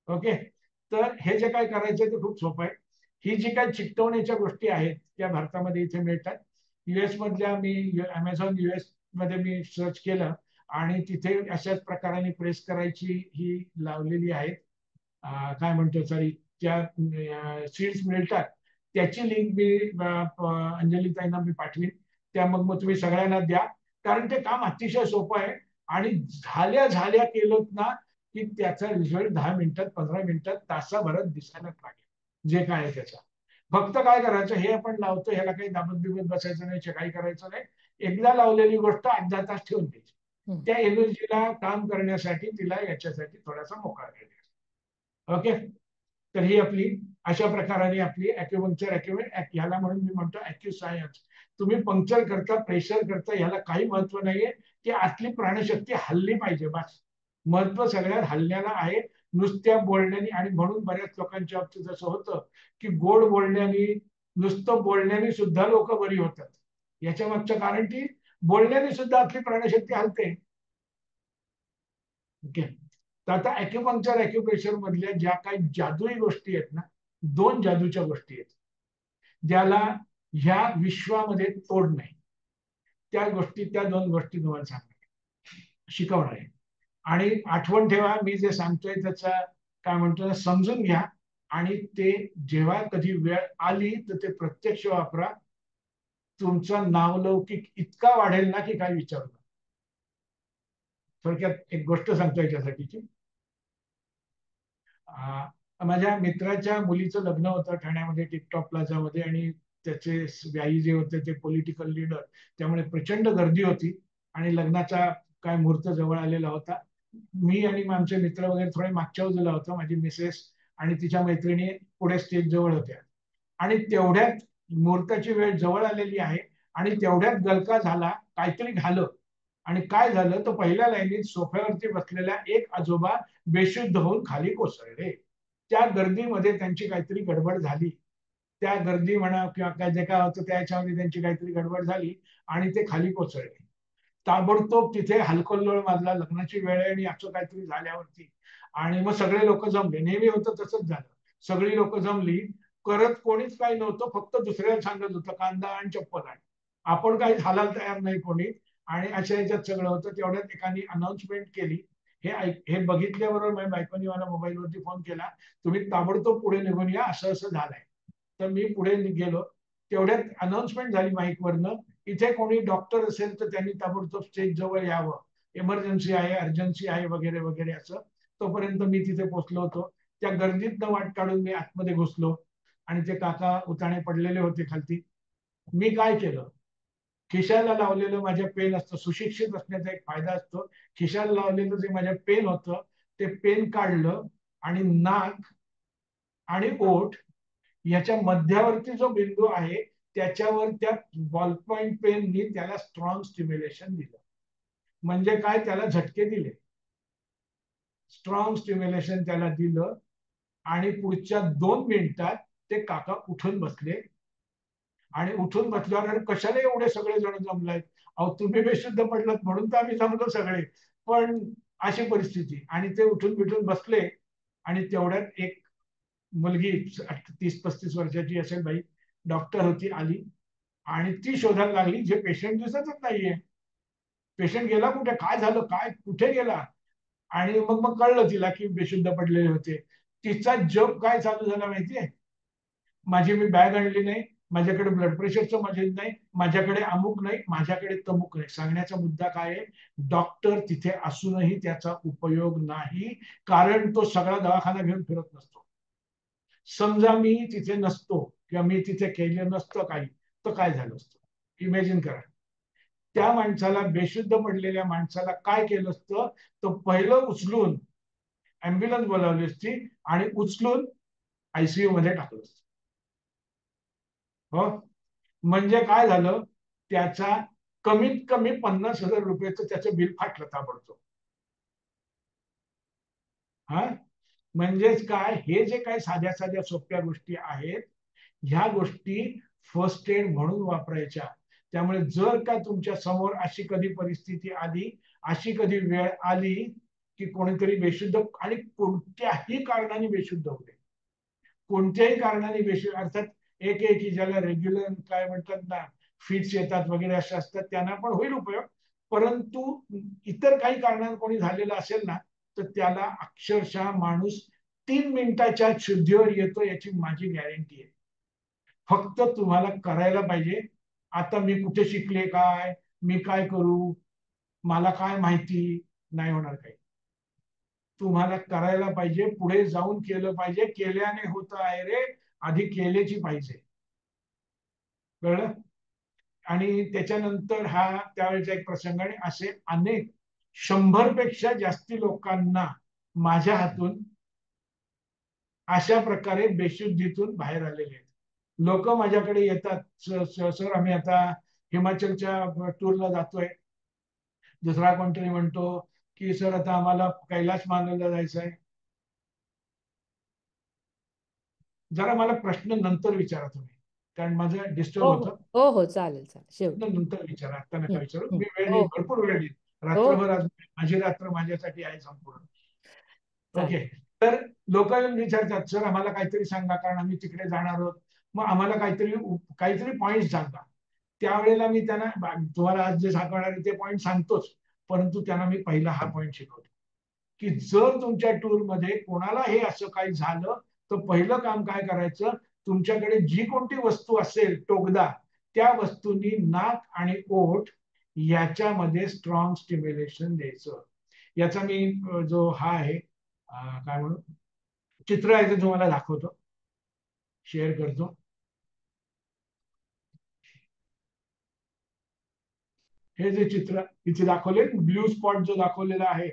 ओके. तर हे जे काय करायचं ते खूप सोपं आहे. ही जी काही चिकटवण्याच्या गोष्टी आहेत त्या भारतामध्ये इथे मिळतात. युएस मधल्या मी अमेझॉन युएस मध्ये मी सर्च केलं आणि तिथे अशाच प्रकाराने प्रेस करायची ही लावलेली आहेत. काय म्हणतो सॉरी, त्या सीड्स मिळतात. त्याची लिंक मी अंजली ताईंना मी पाठवीन. त्या मग मग तुम्ही सगळ्यांना द्या, कारण ते काम अतिशय सोपं आहे. आणि झाल्या केलं ना की त्याचा रिझल्ट 10 मिनिटात 15 मिनिटात तासाभरात दिसायला लागेल जे काय आहे त्याचा. फक्त काय करायचं, हे आपण लावतो ह्याला काही दाबत बिबत बसायचं नाही, काही करायचं नाही. एकदा लावलेली गोष्ट 8-10 तास ठेवून द्यायची. त्या एनर्जीला काम करण्यासाठी तिला याच्यासाठी थोडासा मोकळा द्यायचा. ओके. तर ही आपली अशा प्रकाराने आपली अॅक्युपंक्चर ह्याला म्हणून मी म्हणतो अॅक्युसायन्स. तुम्ही पंक्चर करता, प्रेशर करता, ह्याला काही महत्व नाहीये. की आतली प्राणशक्ती हल्ली पाहिजे बस. महत्व सगळ्यात हल्ल्याला आहे, नुसत्या बोलण्याने. आणि म्हणून बऱ्याच लोकांच्या बाबतीत असं होतं की गोड बोलण्याने, नुसतं बोलण्याने सुद्धा लोक बरी होतात. याच्या मागचं कारण की बोलण्याने सुद्धा आपली प्राणशक्ती हलते. ओके. तर आता अॅक्युपंक्चर अॅक्युप्रेशर मधल्या ज्या काही जादुई गोष्टी आहेत ना, 2 जादूच्या गोष्टी आहेत ज्याला ह्या विश्वामध्ये तोड नाही. त्या 2 गोष्टी तुम्हाला सांगणार, शिकवणार आहे. आणि आठवण ठेवा, मी जे सांगतोय त्याचा काय म्हणतो ना समजून घ्या. आणि ते जेव्हा कधी वेळ आली तर ते प्रत्यक्ष वापरा. तुमचा नावलौकिक इतका वाढेल ना की काय विचारू नका. थोडक्यात एक गोष्ट सांगतो याच्यासाठीची. माझ्या मित्राच्या मुलीचं लग्न होतं ठाण्यामध्ये टिकटॉक प्लाझामध्ये. आणि त्याचे व्याई जे होते ते पॉलिटिकल लीडर, त्यामुळे प्रचंड गर्दी होती. आणि लग्नाचा काय मुहूर्त जवळ आलेला होता. मी आणि आमचे मित्र वगैरे थोडे मागच्या बाजूला होतो. माझी मिसेस आणि तिच्या मैत्रिणी पुढे स्टेज जवळ होत्या. आणि तेवढ्यात मुहूर्ताची वेळ जवळ आलेली आहे आणि तेवढ्यात गलका झाला, काहीतरी झालं. आणि काय झालं तर पहिल्या लाईनीत सोफ्यावरती बसलेल्या एक आजोबा बेशुद्ध होऊन खाली कोसळले. त्या गर्दीमध्ये त्यांची काहीतरी गडबड झाली. त्या गर्दी म्हणा किंवा काय जे काय होतं त्याच्यामध्ये त्यांची काहीतरी गडबड झाली आणि ते खाली कोसळले. ताबडतोब तिथे हलकल्लोळ माजला, लग्नाची वेळ आहे आणि असं काहीतरी झाल्यावरती. आणि मग सगळे लोक जमले, नेहमी होतं तसंच झालं. सगळी लोक जमली, करत कोणीच काही नव्हतं, फक्त दुसऱ्याला सांगत होतं कांदा आणि चप्पल आण. आपण काही घालायला तयार नाही कोणी. आणि अशा ह्याच्यात सगळं होतं. तेवढ्यात एकाने अनाउन्समेंट केली. हे बघितल्याबरोबर माझ्या बायकोनी मला मोबाईलवरती फोन केला, तुम्ही ताबडतोब पुढे निघून या, असं असं झालंय. तर मी पुढे गेलो. तेवढ्यात अनाउन्समेंट झाली माईकवरनं, इथे कोणी डॉक्टर असेल तर त्यांनी ताबडतोब स्टेज जवळ यावं, इमर्जन्सी आहे, अर्जन्सी आहे वगैरे वगैरे असं. तोपर्यंत मी तिथे पोहोचलो होतो. त्या गर्दीत न वाट काढून मी आतमध्ये घुसलो आणि ते काका उताणे पडलेले होते खालती. मी काय केलं, खिशाला लावलेलं माझ्या पेन असतं, सुशिक्षित असण्याचा एक फायदा असतो. खिशाला लावलेलं जे माझ्या पेन होतं ते पेन काढलं आणि नाक आणि ओठ याच्या मध्यावरती जो बिंदू आहे त्याच्यावर त्या बॉल पॉइंट पेननी त्याला स्ट्रॉंग स्टिम्युलेशन दिलं. म्हणजे काय, त्याला झटके दिले, स्ट्रॉंग स्टिम्युलेशन त्याला दिलं. आणि पुढच्या 2 मिनिटात ते काका उठून बसले. आणि उठून बसल्यावर कशाला एवढे सगळे जण जमलायत, अहो तुम्ही बेशुद्ध पडलात म्हणून तर आम्ही जमलो सगळे. पण अशी परिस्थिती. आणि ते उठून बिठून बसले. आणि तेवढ्यात एक मुलगी 30-35 वर्षाची असेल बाई, डॉक्टर होती, आली. आणि ती शोधायला लागली, जे पेशंट दिसतच नाहीये, पेशंट गेला कुठे, काय झालं, काय कुठे गेला. आणि मग मग कळलं तिला की बेशुद्ध पडलेले होते. तिचा जग काय चालू झाला माहितीये, माझी मी बॅग आणली नाही, माझ्याकडे ब्लड प्रेशरचं मशीन नाही, माझ्याकडे अमुक नाही, माझ्याकडे तमुक नाही. सांगण्याचा मुद्दा काय आहे, डॉक्टर तिथे असूनही त्याचा उपयोग नाही, कारण तो सगळा दवाखाना घेऊन फिरत नसतो. समजा मी तिथे नसतो किंवा मी तिथे केलं नसतं काही, तर काय झालं असतं, इमॅजिन करा. त्या माणसाला, बेशुद्ध पडलेल्या माणसाला काय केलं असतं, तर पहिलं उचलून अँब्युलन्स बोलावली असती आणि उचलून आयसीयू मध्ये टाकलं असतं. हो, म्हणजे काय झालं, त्याचा कमीत कमी 50,000 रुपयाचं त्याचं बिल फाटलं ताबडतोब. हा, म्हणजेच काय, हे जे काही साध्या साध्या सोप्या गोष्टी आहेत, ह्या गोष्टी फर्स्ट एड म्हणून वापरायच्या. त्यामुळे जर का तुमच्या समोर अशी कधी परिस्थिती आली, अशी कधी वेळ आली की कोणीतरी बेशुद्ध, आणि कोणत्याही कारणाने बेशुद्ध होते, कोणत्याही कारणाने बेशुद्ध अर्थात एक एक ज्याला रेग्युलर काय म्हणतात ना, फिट्स येतात वगैरे अशा असतात, त्यांना पण होईल उपयोग. परंतु इतर काही कारणाने कोणी झालेलं असेल ना, तर त्याला अक्षरशः माणूस 3 मिनिटाच्या शुद्धीवर येतो, याची माझी गॅरंटी आहे. फक्त तुम्हाला करायला पाहिजे. आता मी कुठे शिकले, काय मी काय करू, मला काय माहिती, नाही होणार काही. तुम्हाला करायला पाहिजे, पुढे जाऊन केलं पाहिजे. केल्याने होत आहे रे, आधी केल्याची पाहिजे, कळलं. आणि त्याच्यानंतर हा त्यावेळेचा एक प्रसंग, आणि असे अनेक 100 पेक्षा जास्ती लोकांना माझ्या हातून अशा प्रकारे बेशुद्धीतून बाहेर आलेले आहेत. लोक माझ्याकडे येतात, सर आम्ही आता हिमाचलच्या टूरला जातोय. दुसरा कोणतरी म्हणतो की सर आता आम्हाला कैलास मानवला जायचं आहे. जरा मला प्रश्न नंतर विचारा तुम्ही, कारण माझं डिस्टर्ब हो हो होतं. हो हो, चालेल चालेल, शेवटी. नंतर विचारा, आता नका हं, विचारू. हं. मी वेळ हो देईन, भरपूर वेळ देईन. हो रात्रभर आज माझी रात्र माझ्यासाठी आहे संपूर्ण. चालेल. ओके. तर लोक विचारतात, सर आम्हाला काहीतरी सांगा, कारण आम्ही तिकडे जाणार आहोत, मग आम्हाला काहीतरी काहीतरी पॉईंट सांगा. त्यावेळेला मी त्यांना, तुम्हाला आज जे सांगणार ते पॉईंट सांगतोच, परंतु त्यांना मी पहिला हा पॉईंट शिकवतो की जर तुमच्या टूर मध्ये कोणाला हे असं काही झालं, तर पहिलं काम काय करायचं, तुमच्याकडे जी कोणती वस्तू असेल टोकदा, त्या वस्तूंनी नाक आणि ओठ याच्यामध्ये स्ट्रॉंग स्टिम्युलेशन द्यायचं. याचा मी जो हा आहे, काय म्हणू, चित्र आहे ते तुम्हाला दाखवतो, शेअर करतो. हे जे चित्र इथे दाखवले, ब्ल्यू स्पॉट जो दाखवलेला आहे,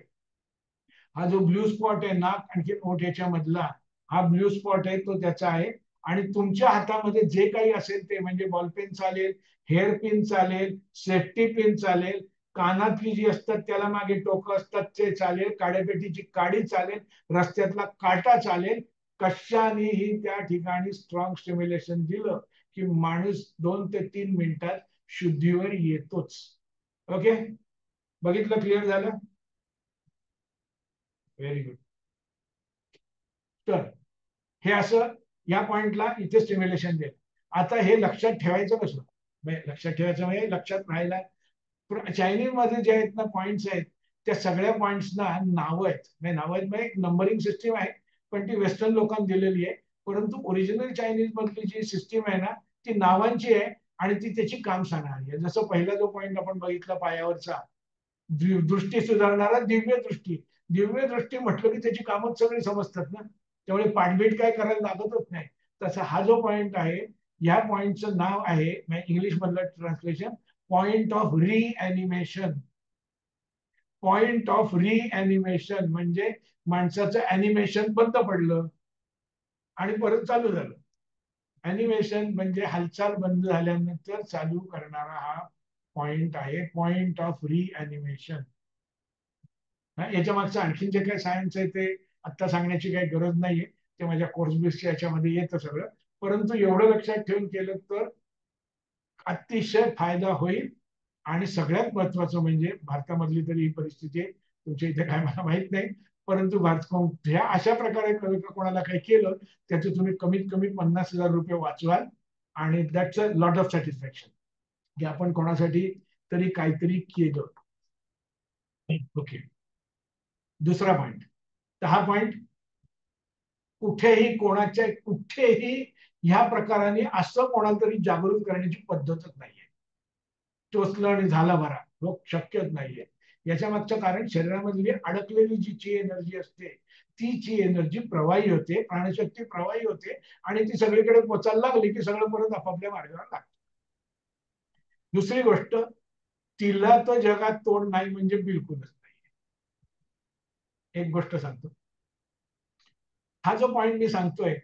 हा जो ब्ल्यू स्पॉट आहे नाक आणखी ओठ याच्या मधला, हा ब्ल्यू स्पॉट आहे, तो त्याचा आहे. आणि तुमच्या हातामध्ये जे काही असेल ते म्हणजे बॉलपेन चालेल, हेअर पिन चालेल, सेफ्टी पिन चालेल, कानातली जी असतात त्याला मागे टोकं असतात ते चालेल, काड्यापेटीची काडी चालेल, रस्त्यातला काटा चालेल, कशानेही त्या ठिकाणी स्ट्रॉंग स्टिम्युलेशन दिलं की माणूस 2 ते 3 मिनिटात शुद्धीवर येतोच. ओके, बघितलं, क्लिअर झालं? Very good. तर हे असं या पॉइंटला इथे स्टिम्युलेशन देत. आता हे लक्षात ठेवायचं कसं? लक्षात ठेवायचं म्हणजे लक्षात राहायला चायनीज मध्ये जे आहेत ना पॉइंट्स आहेत त्या सगळ्या पॉइंट्सना नावं आहेत. नावं आहेत म्हणजे एक नंबरिंग सिस्टीम आहे, पण ती वेस्टर्न लोकांनी दिलेली आहे. परंतु ओरिजिनल चायनीज मधली जी सिस्टीम आहे ना ती नावांची आहे आणि ती त्याची काम सांगणारी आहे. जसं पहिला जो पॉइंट आपण बघितला पायावरचा, दृष्टी सुधारणारा दिव्य दृष्टी. दिव्य दृष्टी म्हटलं की त्याची कामच सगळी समजतात ना, त्यामुळे पाठबीट काय करायला लागतच नाही. तसा हा जो पॉइंट आहे या पॉइंटचं नाव आहे इंग्लिश मधलं translation point of reanimation. Point of reanimation म्हणजे माणसाचं अॅनिमेशन बंद पडलं आणि परत चालू झालं. अॅनिमेशन म्हणजे हालचाल बंद झाल्यानंतर चालू करणारा हा पॉइंट आहे, पॉइंट ऑफ रिॲनिमेशन. याच्या मागचं आणखीन जे काही सायन्स आहे ते आता सांगण्याची काही गरज नाहीये, ते माझ्या कोर्स बेसच्या याच्यामध्ये येतं सगळं. परंतु एवढं लक्षात ठेवून केलं तर अतिशय फायदा होईल. आणि सगळ्यात महत्वाचं म्हणजे भारतामधली तरी ही परिस्थिती आहे, तुमच्या इथे काय मला माहित नाही, परंतु ह्या अशा प्रकारे कोणाला काही केलं त्याचे तुम्ही कमीत कमी 50,000 रुपये वाचवाल आणि that's a lot of satisfaction की आपण कोणासाठी तरी काहीतरी केलं. ओके, दुसरा पॉइंट. तर हा पॉइंट कुठेही ह्या प्रकाराने असं कोणाला तरी जागृत करण्याची पद्धतच नाहीये. टोचलं आणि झाला बरा लोक शक्यच नाहीये. याच्या मागचं कारण शरीरामधली अडकलेली जी ची एनर्जी असते ती ची एनर्जी प्रवाही होते, प्राणशक्ती प्रवाही होते आणि ती सगळीकडे पोचायला लागली की सगळं परत आपापल्या मार्गावर लागतं. दुसरी गोष्ट, तिला तर जगात तोड नाही म्हणजे बिलकुलच नाही. एक गोष्ट सांगतो, हा जो पॉइंट मी सांगतोय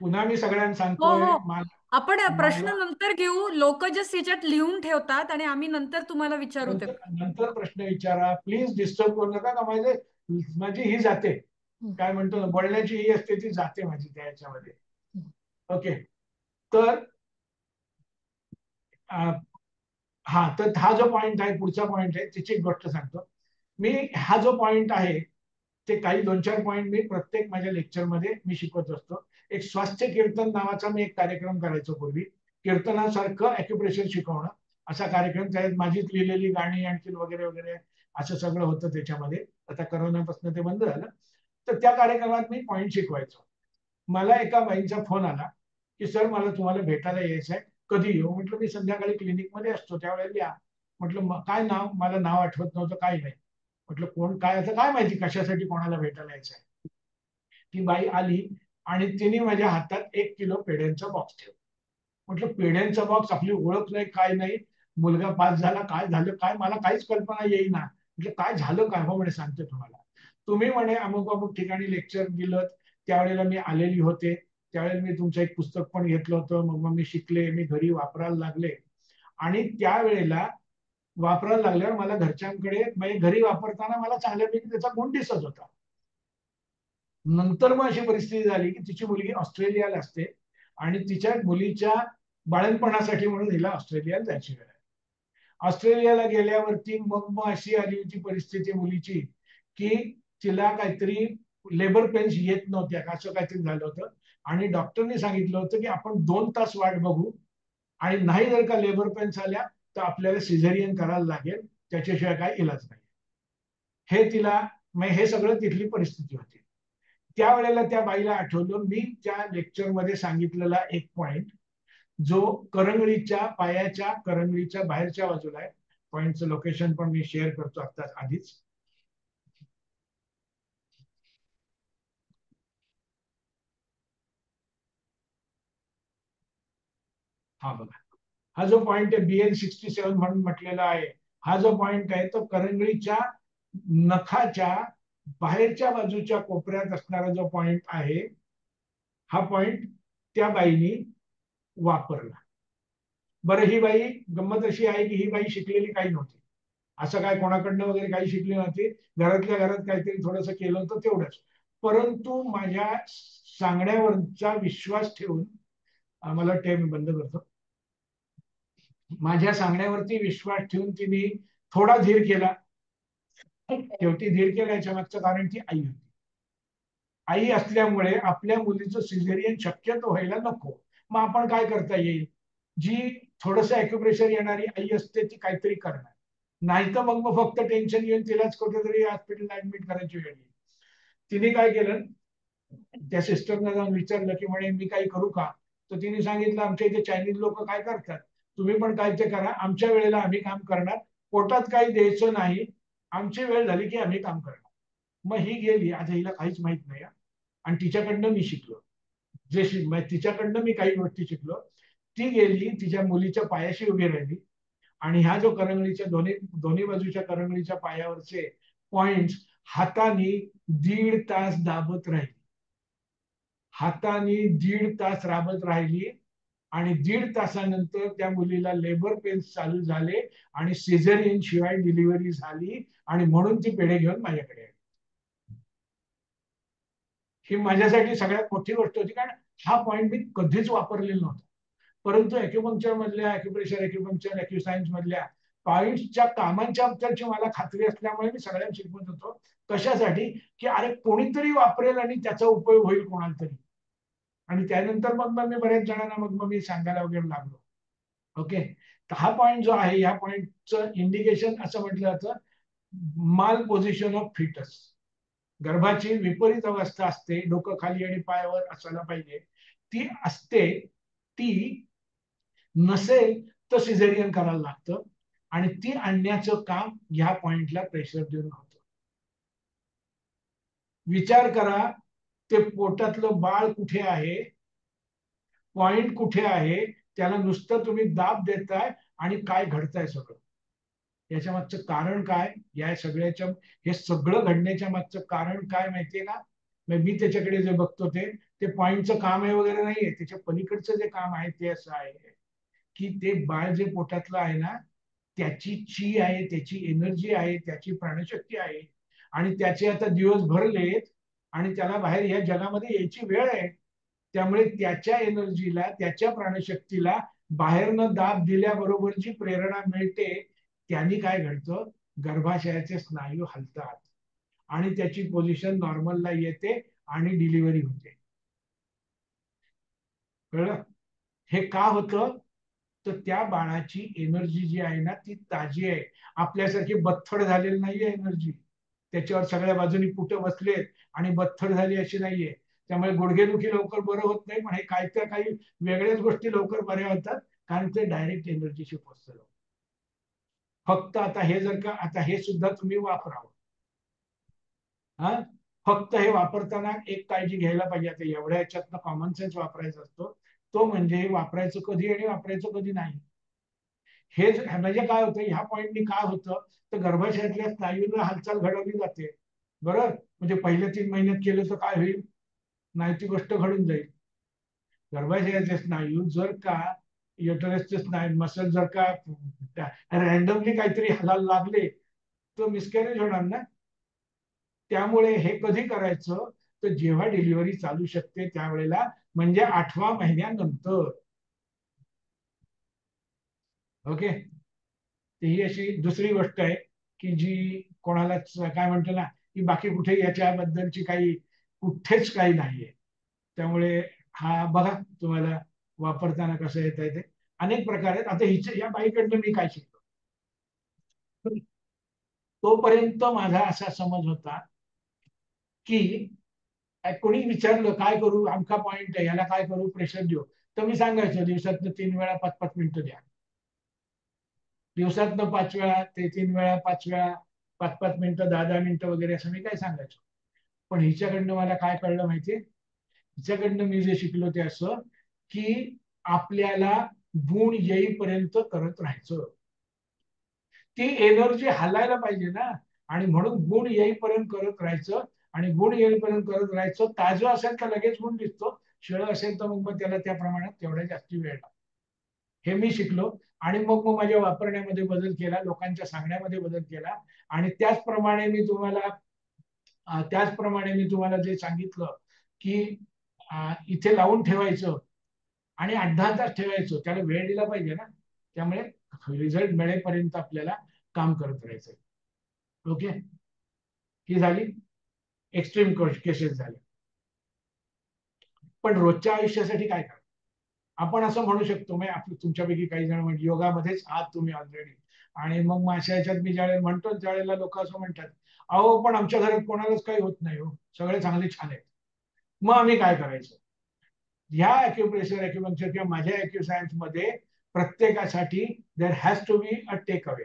पुन्हा मी सगळ्यांना हो सांगतोय, हो, आपण प्रश्न मला नंतर घेऊ. लोक जस्ट याच्यात लिहून ठेवतात आणि आम्ही नंतर तुम्हाला विचारू ते. नंतर प्रश्न विचारा, प्लीज डिस्टर्ब करू नका का माझी ही जाते, काय म्हणतो ना बोलण्याची ही असते ती जाते माझी त्या याच्यामध्ये. ओके, तर तर हा जो पॉइंट आहे, पुढचा पॉइंट आहे, त्याची एक गोष्ट सांगतो मी. हा जो पॉइंट आहे ते काही 2-4 पॉइंट मी प्रत्येक माझ्या लेक्चरमध्ये मी शिकवत असतो. एक स्वास्थ्य कीर्तन नावाचा मी एक कार्यक्रम करायचो पूर्वी, कीर्तनासारखं ॲक्युप्रेशर शिकवणं असा कार्यक्रम. त्यात माझीच लिहिलेली गाणी आणखी वगैरे वगैरे असं सगळं होतं त्याच्यामध्ये. आता करोनापासून ते बंद झालं. तर त्या कार्यक्रमात मी पॉइंट शिकवायचो. मला एका बाईंचा फोन आला की सर मला तुम्हाला भेटायला यायचं आहे, कधी येऊ? म्हटलं मी संध्याकाळी क्लिनिकमध्ये असतो त्यावेळेला या. म्हटलं काय नाव? मला नाव आठवत नव्हतं, काही नाही. म्हटलं कोण काय, आता काय माहिती कशासाठी कोणाला भेटायला यायचं आहे. ती बाई आली आणि तिने माझ्या हातात 1 किलो पेढ्यांचा बॉक्स ठेवला. म्हटलं पेढ्यांचा बॉक्स, आपली ओळख नाही काय नाही, मुलगा पास झाला, काय झालं काय, मला काहीच कल्पना येईना. म्हटलं काय झालं काय? हो म्हणे सांगते तुम्हाला. तुम्ही म्हणे अमुक अमुक ठिकाणी लेक्चर दिलं, त्यावेळेला मी आलेली होते, त्यावेळेला मी तुमचं एक पुस्तक पण घेतलं होतं, मग मी शिकले, मी घरी वापरायला लागले आणि त्यावेळेला वापरायला लागल्यावर मला घरच्यांकडे म्हणजे घरी वापरताना मला चांगल्यापैकी त्याचा गुण दिसत होता. नंतर मग अशी परिस्थिती झाली की तिची मुलगी ऑस्ट्रेलियाला असते आणि तिच्या मुलीच्या बाळणपणासाठी म्हणून हिला ऑस्ट्रेलियाला जायची वेळ आहे. ऑस्ट्रेलियाला गेल्यावरती मग अशी आली होती परिस्थिती मुलीची की तिला काहीतरी लेबर पेन्स येत नव्हत्या, असं काहीतरी झालं होतं आणि डॉक्टरने सांगितलं होतं की आपण 2 तास वाट बघू आणि नाही जर का लेबर पेन्स आल्या तर आपल्याला सिझेरियन करायला लागेल, त्याच्याशिवाय काय इलाज नाही. हे सगळं तिथली परिस्थिती होती. त्यावेळेला त्या बाईला आठवलं मी त्या लेक्चरमध्ये सांगितलेला एक पॉइंट जो करंगळीच्या पायाच्या करंगळीच्या बाहेरच्या बाजूला आहे. पॉइंटचं लोकेशन पण मी शेअर करतो आता आधीच. हा बघा, हा जो पॉइंट आहे BL67 म्हणून म्हटलेला आहे, हा जो पॉइंट आहे तो करंगळीच्या नखाच्या बाहेरच्या बाजूच्या कोपऱ्यात असणारा जो पॉइंट आहे, हा पॉइंट त्या बाईनी वापरला. बरं, ही बाई गंमत अशी आहे की ही बाई शिकलेली काही नव्हती, असं काय कोणाकडनं वगैरे काही शिकली नव्हती, घरातल्या घरात काहीतरी थोडंसं केलं होतं तेवढंच. परंतु माझ्या सांगण्यावरचा विश्वास ठेवून, मला टेप बंद करतो, माझ्या सांगण्यावरती विश्वास ठेवून तिने थोडा धीर केला. शेवटी धीर केला याच्या मागचं कारण ती आई होती. आई असल्यामुळे आपल्या मुलीचं सिझेरियन शक्यतो व्हायला नको. मग आपण काय करता येईल, जी थोडस अॅक्युप्रेशर येणारी आई असते ती काहीतरी करणार, नाही तर मग फक्त टेन्शन येऊन तिलाच कुठेतरी हॉस्पिटलला ऍडमिट करायची वेळ येईल. तिने काय केलं, त्या सिस्टरना जाऊन विचारलं की म्हणे मी काही करू का, तर तिने सांगितलं आमच्या इथे चायनीज लोक काय करतात, तुम्ही पण काय ते करा, आमच्या वेळेला आम्ही काम करणार, पोटात काही द्यायचं नाही, आमची वेळ झाली की आम्ही काम करणार. मग ही गेली, आता हिला काहीच माहित नाही, आणि तिच्याकडनं मी शिकलो, तिच्याकडनं मी काही गोष्टी शिकलो. ती गेली, तिच्या मुलीच्या पायाशी उभी राहिली, आणि ह्या जो करंगळीच्या दोन्ही दोन्ही बाजूच्या करंगळीच्या पायावरचे पॉइंट हाताने 1.5 तास दाबत राहिली, हाताने 1.5 तास राबत राहिली, आणि 1.5 तासानंतर त्या मुलीला लेबर पेन्स चालू झाले आणि सिझेरियन शिवाय डिलिव्हरी झाली, आणि म्हणून ती पेढे घेऊन माझ्याकडे आली. ही माझ्यासाठी सगळ्यात मोठी गोष्ट होती, कारण हा पॉइंट मी कधीच वापरलेला नव्हता. परंतु ॲक्युपंक्चर मधल्या, ॲक्युप्रेशर, ॲक्युपंक्चर, ॲक्युसायन्स मधल्या पॉइंटच्या कामांच्या बद्दलची मला खात्री असल्यामुळे मी सगळ्यांना शिकवत होतो. कशासाठी, की अरे कोणीतरी वापरेल आणि त्याचा उपयोग होईल कोणाला तरी. आणि त्यानंतर मग मी बऱ्याच जणांना मग मी सांगायला वगैरे लागलो. ओके, तर हा पॉइंट जो आहे, या पॉइंटचं इंडिकेशन असं म्हटलं जातं, माल पोझिशन ऑफ फिटस. गर्भाची विपरीत अवस्था असते, डोकं खाली आणि पायावर असायला पाहिजे, ती असते. ती नसेल तर सिझेरियन करायला लागतं, आणि ती आणण्याचं काम ह्या पॉइंटला प्रेशर देऊन होतं. विचार करा, ते पोटातलं बाळ कुठे आहे, पॉइंट कुठे आहे, त्याला नुसतं तुम्ही दाब देताय आणि काय घडतंय सगळं. याच्या मागचं कारण काय, या सगळ्याच्या, हे सगळं घडण्याच्या मागचं कारण काय माहितीये का, मी त्याच्याकडे जे बघतो ते पॉइंटचं काम आहे वगैरे नाहीये, त्याच्या पलीकडचं जे काम आहे ते असं आहे की ते बाळ जे पोटातलं आहे ना, त्याची ची आहे, त्याची एनर्जी आहे, त्याची प्राणशक्ती आहे, आणि त्याचे आता दिवस भरलेत आणि त्याला बाहेर या जगामध्ये यायची वेळ आहे. त्यामुळे त्याच्या एनर्जीला, त्याच्या प्राणशक्तीला बाहेरनं दाब दिल्याबरोबर जी प्रेरणा मिळते, त्यांनी काय घडतं, गर्भाशयाचे स्नायू हलतात आणि त्याची पोझिशन नॉर्मलला येते आणि डिलिव्हरी होते. कळलं? हे का होतं, तर त्या बाळाची एनर्जी जी आहे ना, ती ताजी आहे, आपल्यासारखी बथड झालेली नाहीये एनर्जी. त्याच्यावर सगळ्या बाजूनी पुटं बसलेत आणि बथड झाली अशी नाहीये. त्यामुळे गुडघेदुखी लवकर बरं होत नाही, पण हे काही त्या काही वेगळ्याच गोष्टी लवकर बऱ्या होतात, कारण ते डायरेक्ट एनर्जीशी पोचतं. फक्त आता हे जर का, आता हे सुद्धा तुम्ही वापरावं. हा, फक्त हे वापरताना एक काळजी घ्यायला पाहिजे, आता एवढ्या याच्यातनं कॉमन सेन्स वापरायचा असतो, तो म्हणजे वापरायचं कधी आणि वापरायचं कधी नाही. हे म्हणजे काय होतं, ह्या पॉईंटनी काय होतं, तर गर्भाशयातल्या स्नायूंना हालचाल घडवली जाते. बरोबर, म्हणजे पहिल्या 3 महिन्यात केलं तर काय होईल, नाही ती गोष्ट घडून जाईल. गर्भाशयाचे स्नायू जर का, युटरसचे स्नायू मसल जर का रॅन्डमली काहीतरी हलायला लागले तर मिसकॅरेज होणार ना. त्यामुळे हे कधी करायचं, तर जेव्हा डिलिव्हरी चालू शकते त्यावेळेला, म्हणजे 8व्या महिन्यानंतर. ओके, ही अशी दुसरी गोष्ट आहे की जी कोणालाच काय म्हणतो ना, की बाकी कुठे याच्याबद्दलची काही कुठेच काही नाहीये. त्यामुळे हा बघा तुम्हाला वापरताना कसं येत आहे ते. अनेक प्रकार आहेत. आता हिच्या या बाईकडनं मी काय शिकतो, तोपर्यंत माझा असा समज होता की कोणी विचारलं काय करू, आमका पॉइंट आहे, याला काय करू, प्रेशर देऊ, तर मी सांगायचो दिवसातनं 3 वेळा 5-5 मिनिटं द्या. दिवसातनं 5 वेळा, ते 3 वेळा 5 वेळा, 5-5 मिनिटं, 10-10 मिनिटं वगैरे, असं मी काय सांगायचो. पण हिच्याकडनं मला काय कळलं माहितीये, हिच्याकडनं मी जे शिकलो ते असं की आपल्याला गुण येईपर्यंत करत राहायचं. ती एनर्जी हलायला पाहिजे ना. आणि म्हणून गुण येईपर्यंत करत राहायचं, आणि गुण येईपर्यंत करत राहायचं. ताजं असेल तर लगेच गुण दिसतो, शिळं असेल तर मग त्याला त्या प्रमाणात तेवढ्या जास्ती वेळ लागतो. हे मी शिकलो, आणि मग माझ्या वापरण्यामध्ये बदल केला, लोकांच्या सांगण्यामध्ये बदल केला. आणि त्याचप्रमाणे मी तुम्हाला जे सांगितलं की इथे लावून ठेवायचं आणि 8-10 तास ठेवायचं, त्याला वेळ दिला पाहिजे ना. त्यामुळे रिझल्ट मिळेपर्यंत आपल्याला काम करत राहायचं. ओके, ही झाली एक्स्ट्रीम केसेस झाले. पण रोजच्या आयुष्यासाठी काय करा, आपण असं म्हणू शकतो. तुमच्यापैकी काही जण म्हणजे योगामध्येच आहात तुम्ही ऑलरेडी, आणि मग अशा ह्याच्यात मी ज्यावेळेला म्हणतो त्यावेळेला लोक असं म्हणतात, अहो पण आमच्या घरात कोणालाच काही होत नाही हो, सगळे चांगले छान आहेत. मग आम्ही काय करायचं? ह्या अॅक्युप्रेशर, अॅक्युपंक्चर किंवा माझ्या अॅक्युसायन्स मध्ये प्रत्येकासाठी there has to be a take away.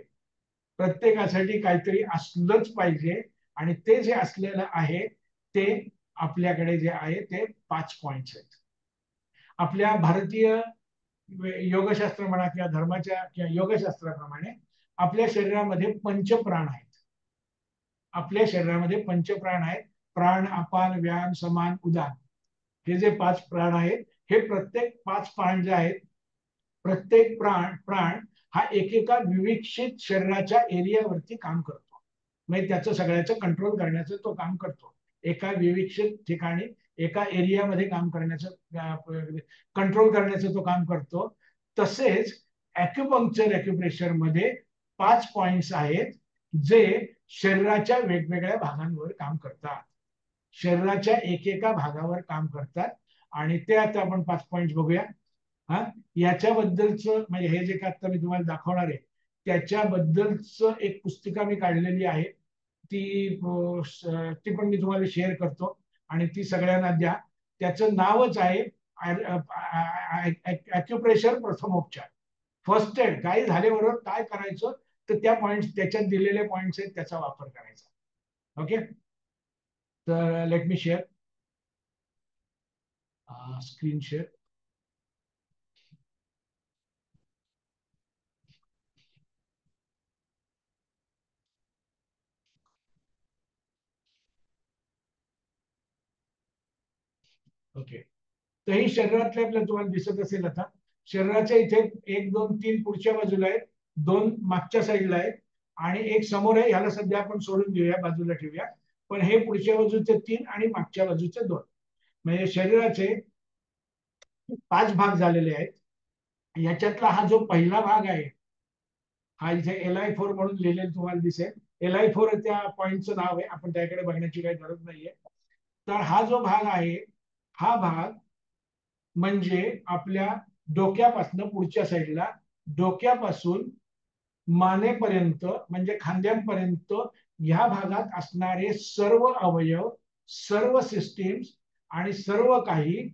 प्रत्येकासाठी काहीतरी असलंच पाहिजे, आणि ते जे असलेलं आहे ते आपल्याकडे जे आहे ते 5 पॉइंट्स आहेत. आपल्या भारतीय योगशास्त्र म्हणा किंवा धर्माच्या किंवा योगशास्त्राप्रमाणे आपल्या शरीरामध्ये पंचप्राण आहेत. आपल्या शरीरामध्ये पंचप्राण आहेत. प्राण, अपान, व्यान, समान, उदान, हे जे 5 प्राण आहेत, हे प्रत्येक 5 प्राण जे आहेत, प्रत्येक प्राण हा एकेका विविक्षित शरीराच्या एरियावरती काम करतो. म्हणजे त्याचं सगळ्याचं कंट्रोल करण्याचं तो काम करतो. एका विविक्षित ठिकाणी एका एरियामध्ये काम करण्याचं, कंट्रोल करण्याचं तो काम करतो. तसेच अॅक्युपंक्चर, अॅक्युप्रेशर मध्ये 5 पॉइंट्स आहेत जे शरीराच्या वेगवेगळ्या भागांवर काम करतात, शरीराच्या एकेका भागावर काम करतात. आणि ते आता आपण 5 पॉइंट्स बघूया. याच्याबद्दलच म्हणजे हे जे काय आता मी तुम्हाला दाखवणार आहे त्याच्याबद्दलच एक पुस्तिका मी काढलेली आहे, ती पण मी तुम्हाला शेअर करतो, आणि ती सगळ्यांना द्या. त्याचं नावच आहे अॅक्युप्रेशर प्रथमोपचार, फर्स्ट एड. काही झाल्याबरोबर काय करायचं, तर त्या पॉइंट्स, त्याच्यात दिलेले पॉइंट्स आहेत त्याचा वापर करायचा. ओके, तर let me share screen share. Okay, तर ही शरीरातल्या आपल्या तुम्हाला दिसत असेल आता, शरीराच्या इथे 1, 2, 3 पुढच्या बाजूला आहेत, 2 मागच्या साईडला आहेत, आणि एक समोर आहे. ह्याला सध्या आपण सोडून देऊया, बाजूला ठेवूया. पण हे पुढच्या बाजूचे 3 आणि मागच्या बाजूचे 2, म्हणजे शरीराचे 5 भाग झालेले आहेत. याच्यातला हा जो पहिला भाग आहे, हा इथे LI4 म्हणून लिहिलेलं तुम्हाला दिसेल. LI4 त्या पॉइंटचं नाव आहे, आपण त्याकडे बघण्याची काही गरज नाहीये. तर हा जो भाग आहे, हा भाग म्हणजे आपल्या डोक्यापासून पुढच्या साईडला, डोक्यापासून मानेपर्यंत म्हणजे खांद्यांपर्यंत ह्या भागात असणारे सर्व अवयव, सर्व सिस्टीम्स आणि सर्व काही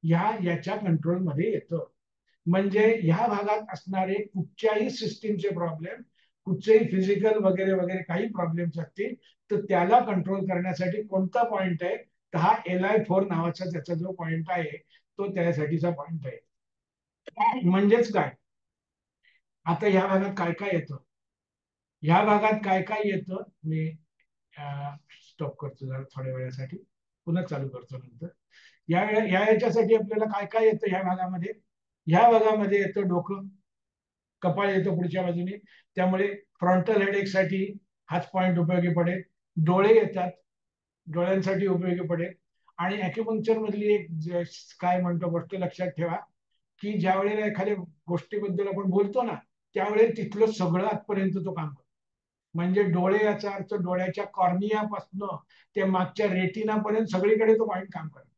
याच्या कंट्रोलमध्ये येतं. म्हणजे ह्या भागात असणारे कुठच्याही सिस्टीमचे प्रॉब्लेम, कुठचेही फिजिकल वगैरे वगैरे काही प्रॉब्लेम्स असतील तर त्याला कंट्रोल करण्यासाठी कोणता पॉइंट आहे, तर हा LI4 नावाचा त्याचा जो पॉइंट आहे तो त्यासाठीचा पॉइंट आहे. म्हणजेच काय, आता ह्या भागात काय काय येतं, ह्या भागात काय काय येतं, मी स्टॉप करतो जरा थोड्या वेळासाठी, पुन्हा चालू करतो नंतर. याच्यासाठी आपल्याला काय काय येतं ह्या भागामध्ये. ह्या भागामध्ये येतं डोकं, कपाळ येतं पुढच्या बाजूने, त्यामुळे फ्रंटल हेडेक साठी हाच पॉइंट उपयोगी पडेल. डोळे येतात, डोळ्यांसाठी उपयोगी पडेल. आणि अॅक्युपंक्चर मधली एक काय म्हणतो गोष्ट लक्षात ठेवा, की ज्या वेळेला एखाद्या गोष्टीबद्दल आपण बोलतो ना, त्यावेळेस तिथलं सगळं आतपर्यंत तो काम करतो. म्हणजे डोळे याचा अर्थ डोळ्याच्या कॉर्नियापासून ते मागच्या रेटिनापर्यंत सगळीकडे तो पॉइंट काम करतो.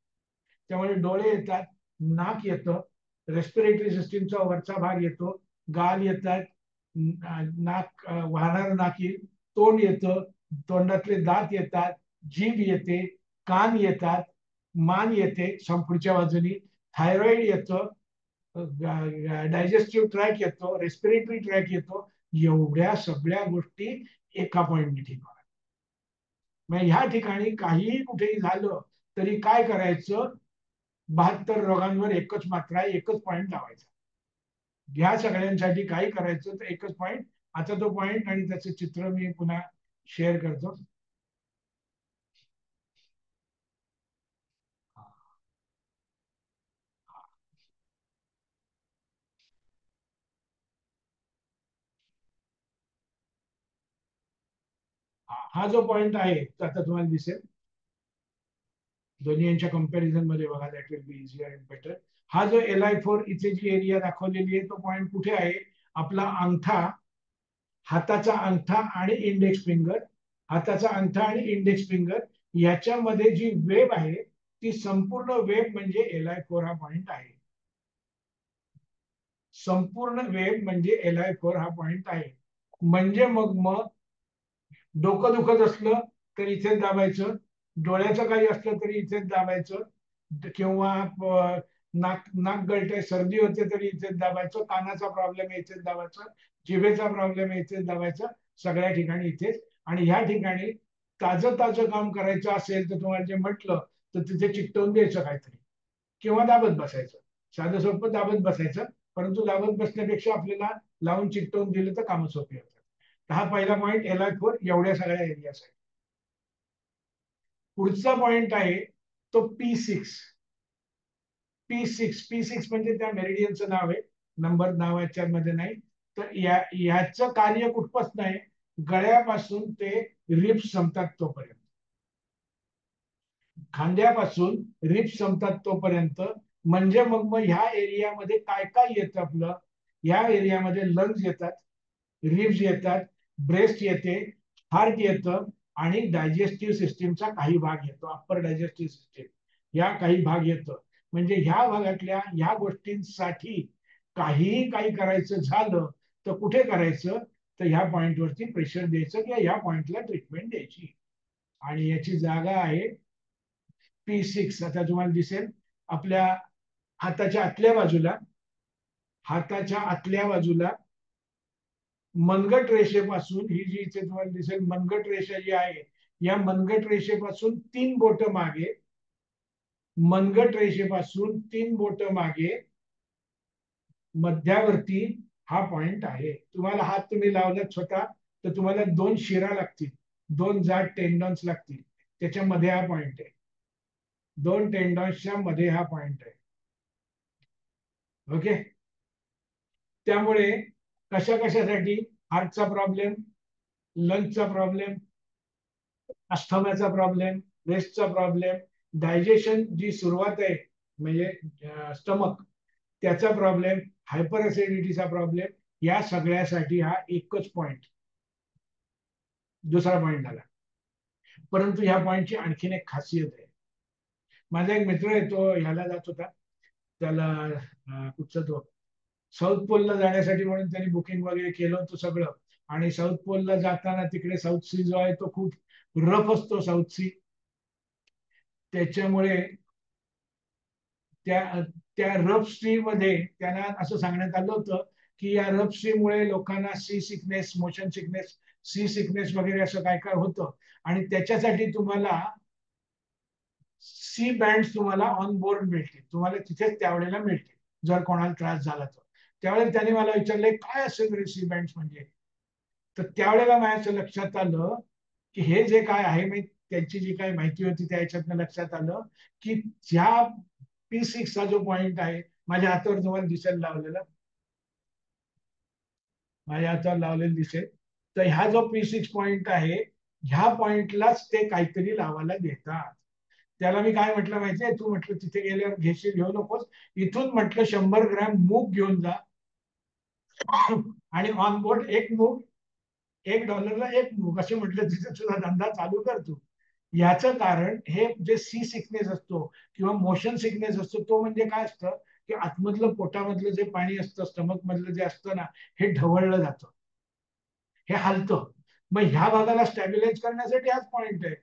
त्यामुळे डोळे येतात, नाक येतं, रेस्पिरेटरी सिस्टीमचा वरचा भाग येतो, गाल येतात, नाक वाहणार नाक येईल, तोंड येतं, तोंडातले दात येतात, जीभ येते, कान येतात, मान येते पुढच्या बाजूनी, थायरॉइड येतं, डायजेस्टिव्ह ट्रॅक येतो, रेस्पिरेटरी ट्रॅक येतो. एवढ्या सगळ्या गोष्टी एका पॉइंटने ठीक होणार. मग ह्या ठिकाणी काहीही कुठेही झालं तरी काय करायचं, 72 रोगांवर एकच मात्रा, एकच पॉइंट लावायचा. ह्या सगळ्यांसाठी काय करायचं, तर एकच पॉइंट. आता तो पॉइंट आणि त्याचं चित्र मी पुन्हा शेअर करतो. हा जो पॉइंट आहे तो आता तुम्हाला दिसेल दोन्ही यांच्या कंपॅरिझन मध्ये बघा. That will be easier and better. हा जो Li4 इथे जी एरिया दाखवलेली आहे तो पॉइंट कुठे आहे? आपला अंगठा, हाताचा अंगठा आणि इंडेक्स फिंगर, हाताचा अंगठा आणि इंडेक्स फिंगर याच्यामध्ये जी वेब आहे ती संपूर्ण वेब म्हणजे Li4 हा पॉइंट आहे. संपूर्ण वेब म्हणजे Li4 हा पॉइंट आहे. म्हणजे मग डोकं दुखत असलं तर इथेच दाबायचं, डोळ्याचं काही असलं तरी इथेच दाबायचं, किंवा नाक नाक गळते, सर्दी होते तरी इथेच दाबायचं, कानाचा प्रॉब्लेम आहे इथेच दाबायचं, जिभेचा प्रॉब्लेम आहे इथेच दाबायचं, सगळ्या ठिकाणी इथेच. आणि ह्या ठिकाणी ताजं ताजं काम करायचं असेल तर तुम्हाला जे म्हटलं तर तिथे चिकटवून द्यायचं काहीतरी किंवा दाबत बसायचं. साधं सोपं दाबत बसायचं, परंतु दाबत बसण्यापेक्षा आपल्याला लावून चिकटवून दिलं तर कामं सोपी होतात. हा पहिला पॉइंट Li4 एवढ्या सगळ्या एरियासाठी. पुढचा पॉइंट आहे तो P6. P6 म्हणजे त्या मेरिडियनचं नाव आहे, नंबर नाव याच्यामध्ये नाही. तर याचं कार्य कुठपच नाही, गळ्यापासून ते रिब्स संपतात तोपर्यंत, खांद्यापासून रिब्स संपतात तोपर्यंत. म्हणजे मग ह्या एरियामध्ये काय काय येतं आपलं? या एरियामध्ये लंग्स येतात, रिब्स येतात, ब्रेस्ट येते, हार्ट येतं आणि डायजेस्टिव्ह सिस्टीमचा काही भाग येतो, अप्पर डायजेस्टिव्ह सिस्टीम या काही भाग येतं. म्हणजे ह्या भागातल्या ह्या गोष्टींसाठी काही करायचं झालं तर कुठे करायचं? तर ह्या पॉइंटवरती प्रेशर द्यायचं किंवा ह्या पॉइंटला ट्रीटमेंट द्यायची. आणि याची जागा आहे P6. आता तुम्हाला दिसेल आपल्या हाताच्या आतल्या बाजूला मनगट रेषेपासून ही जी इथे तुम्हाला दिसेल मनगट रेषा जी आहे, या मनगट रेषेपासून 3 बोट मागे, मनगट रेषेपासून 3 बोट मागे मध्यावरती हा पॉइंट आहे. तुम्हाला हात तुम्ही लावलात स्वतः तर तुम्हाला 2 शिरा लागतील, 2 जाड टेंडॉन्स लागतील, त्याच्यामध्ये हा पॉइंट आहे. 2 टेंडॉन्सच्या मध्ये हा पॉइंट आहे. ओके. त्यामुळे कशासाठी? हार्टचा प्रॉब्लेम, लंग्सचा प्रॉब्लेम, अस्थमाचा प्रॉब्लेम, ब्रेस्टचा प्रॉब्लेम, डायजेशन जी सुरुवात आहे म्हणजे स्टमक त्याचा प्रॉब्लेम, हायपर ऍसिडिटीचा प्रॉब्लेम, या सगळ्यासाठी हा एकच पॉइंट. दुसरा पॉइंट झाला. परंतु ह्या पॉइंटची आणखीन एक खासियत आहे. माझा एक मित्र आहे, तो ह्याला जात होता, त्याला कुठचं तो साऊथ पोलला जाण्यासाठी म्हणून त्यांनी बुकिंग वगैरे केलं होतं सगळं. आणि साऊथ पोलला जाताना तिकडे साऊथ सी जो आहे तो खूप रफ असतो, साऊथ सी. त्याच्यामुळे त्या रफ सी मध्ये त्यांना असं सांगण्यात आलं होतं की या रफ सी मुळे लोकांना sea sickness, motion sickness, sea sickness वगैरे असं काय काय होतं. आणि त्याच्यासाठी तुम्हाला सी बँड तुम्हाला ऑन बोर्ड मिळतील, तुम्हाला तिथेच त्यावेळेला मिळतील जर कोणाला त्रास झाला तर. त्यावेळेला त्यांनी मला विचारले काय असेल सी बँड म्हणजे? तर त्यावेळेला माझ्या लक्षात आलं की हे जे काय आहे, त्यांची जी काही माहिती होती त्या ह्याच्यातनं लक्षात आलं की ज्या P6 हा जो पॉइंट आहे, माझ्या हातावर तुम्हाला दिसेल लावलेला, माझ्या हातावर लावलेला दिसेल, तर ह्या जो P6 पॉइंट आहे ह्या पॉइंटलाच ते काहीतरी लावायला घेतात. त्याला मी काय म्हटलं माहितीये? तू म्हटलं तिथे गेल्यावर घेऊ नकोस, इथून म्हटलं 100 ग्रॅम मूग घेऊन जा आणि ऑन बोर्ड एक मूग, $1 एक मूग असे म्हटलं, तिथे सुद्धा धंदा चालू करतो. याचं कारण हे जे सी सिकनेस असतो किंवा मोशन सिकनेस असतो तो म्हणजे काय असतं की आतमधलं पोटामधलं जे पाणी असतं, स्टमक मधलं जे असतं ना, हे ढवळलं जातं, हे हालतं. मग ह्या भागाला स्टॅबिलाइज करण्यासाठी हाच पॉइंट आहे.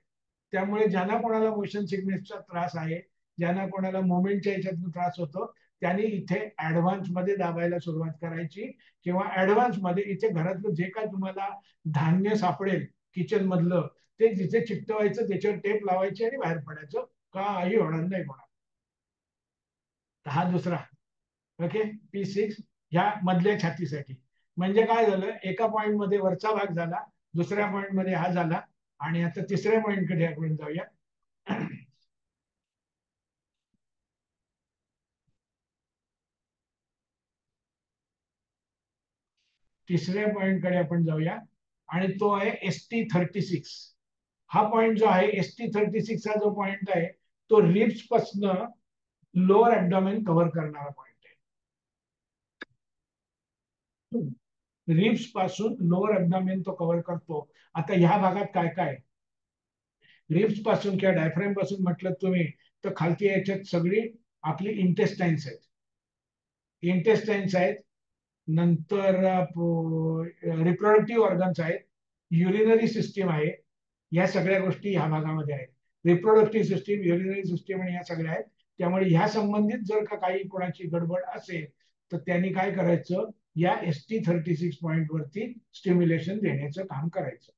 त्यामुळे ज्यांना कोणाला मोशन सिकनेसचा त्रास आहे, ज्यांना कोणाला मोमेंटच्या याच्यातून त्रास होतो, त्यांनी इथे ऍडव्हान्स मध्ये दाबायला सुरुवात करायची. किंवा ऍडव्हान्स मध्ये इथे घरातलं जे काय तुम्हाला धान्य सापडेल किचन मधलं ते जिथे चिकटवायचं, त्याच्यावर टेप लावायची आणि बाहेर पडायचं, काही होणार नाही कोणाला. हा दुसरा. ओके. P6 ह्या मधल्या छातीसाठी. म्हणजे काय झालं, एका पॉइंट मध्ये वरचा भाग झाला, दुसऱ्या पॉइंट मध्ये हा झाला. आणि आता तिसऱ्या पॉइंट कडे आपण जाऊया. तिसऱ्या पॉइंट कडे आपण जाऊया आणि तो आहे ST36. हा पॉइंट जो आहे ST36 हा जो पॉइंट आहे तो रिब्स पासन लोअर ऍब्डोमेन कव्हर करणारा पॉइंट आहे. रिब्स पासून लोअर ऍब्डोमेन तो कव्हर करतो. आता ह्या भागात काय काय, रिब्स पासून किंवा डायफ्राम पासून म्हटलं तुम्ही तर खालती याच्यात सगळी आपली इंटेस्टाईन्स आहेत. इंटेस्टाईन्स आहेत, नंतर रिप्रोडक्टिव्ह ऑर्गन्स आहेत, युरिनरी सिस्टीम आहे. या सगळ्या गोष्टी ह्या भागामध्ये आहेत. रिप्रोडक्टिव्ह सिस्टीम, युरिनरी सिस्टीम आणि या सगळ्या आहेत. त्यामुळे ह्या संबंधित जर का काही कोणाची गडबड असेल तर त्यांनी काय करायचं, या ST36 पॉइंट वरती स्टिम्युलेशन देण्याचं काम करायचं.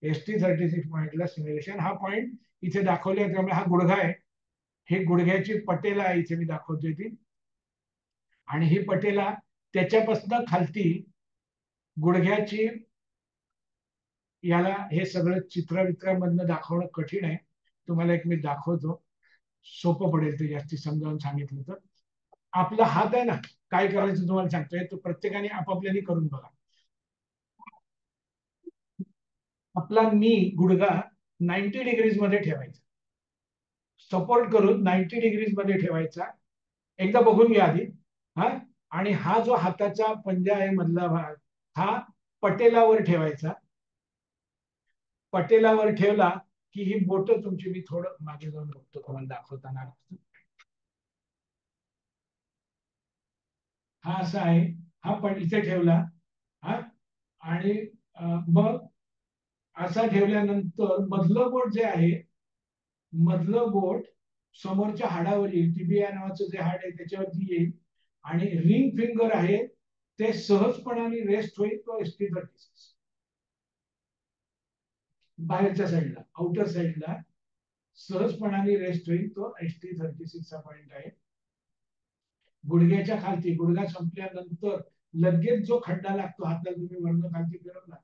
ST36 पॉइंटला स्टिम्युलेशन, हा पॉइंट इथे दाखवले त्यामुळे हा गुडघा आहे. हे गुडघ्याची पटेला इथे मी दाखवतोय ती, आणि ही पटेला त्याच्यापासून खालती गुडघ्याची, याला हे सगळं चित्रवित्रामधनं दाखवणं कठीण आहे. तुम्हाला एक मी दाखवतो, सोपं पडेल ते जास्ती समजावून सांगितलं तर. आपला हात आहे ना, काय करायचं तुम्हाला सांगतोय, तो प्रत्येकाने आपापल्याने करून बघा. आपला नी गुडघा 90 डिग्रीज मध्ये ठेवायचा, सपोर्ट करून 90 डिग्रीज मध्ये ठेवायचा. एकदा बघून घ्या आधी. हा, आणि हा जो हाताचा पंजा आहे मधला भाग, हा पटेलावर ठेवायचा. पटेलावर ठेवला की ही बोट तुमची, मी थोडं मागे जाऊन बघतो तुम्हाला दाखवताना. हा असा आहे, हा पण इथे ठेवला. हा, आणि मग असा ठेवल्यानंतर मधलं बोट जे आहे, मधलं बोट समोरच्या हाडावर येईल. टिबिया नावाचं जे हाड आहे त्याच्यावरती येईल, आणि रिंग फिंगर आहे ते सहजपणाने रेस्ट होईल. तो ST36 बाहेरच्या साईडला, आउटर साईडला सहजपणाने रेस्ट होईल. तो ST36 चा पॉइंट आहे. गुडघ्याच्या खालती, गुडघा संपल्यानंतर लगेच जो खड्डा लागतो, हाताला तुम्ही वर्ण खालती फिरवला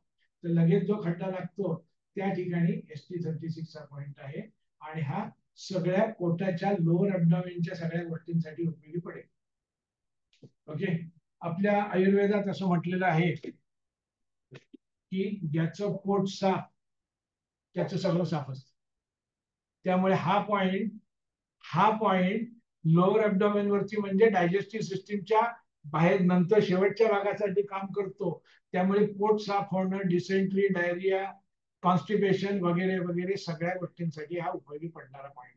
तर लगेच जो खड्डा लागतो त्या ठिकाणी ST36 चा पॉइंट आहे. आणि हा सगळ्या पोटाच्या लोअर अब्डॉमेनच्या सगळ्या गोष्टींसाठी उपयोगी पडेल. ओके, आपल्या आयुर्वेदात असं म्हटलेलं आहे की ज्याचं पोट साफ त्याचं सगळं साफ असतं. त्यामुळे हा पॉइंट लोअर ऍब्डोमेन वरती, म्हणजे डायजेस्टिव्ह सिस्टीमच्या बाहेर नंतर शेवटच्या भागासाठी काम करतो. त्यामुळे पोट साफ होणं, डिसेंट्री, डायरिया, कॉन्स्टिपेशन वगैरे वगैरे सगळ्या गोष्टींसाठी हा उपयोगी पडणारा पॉइंट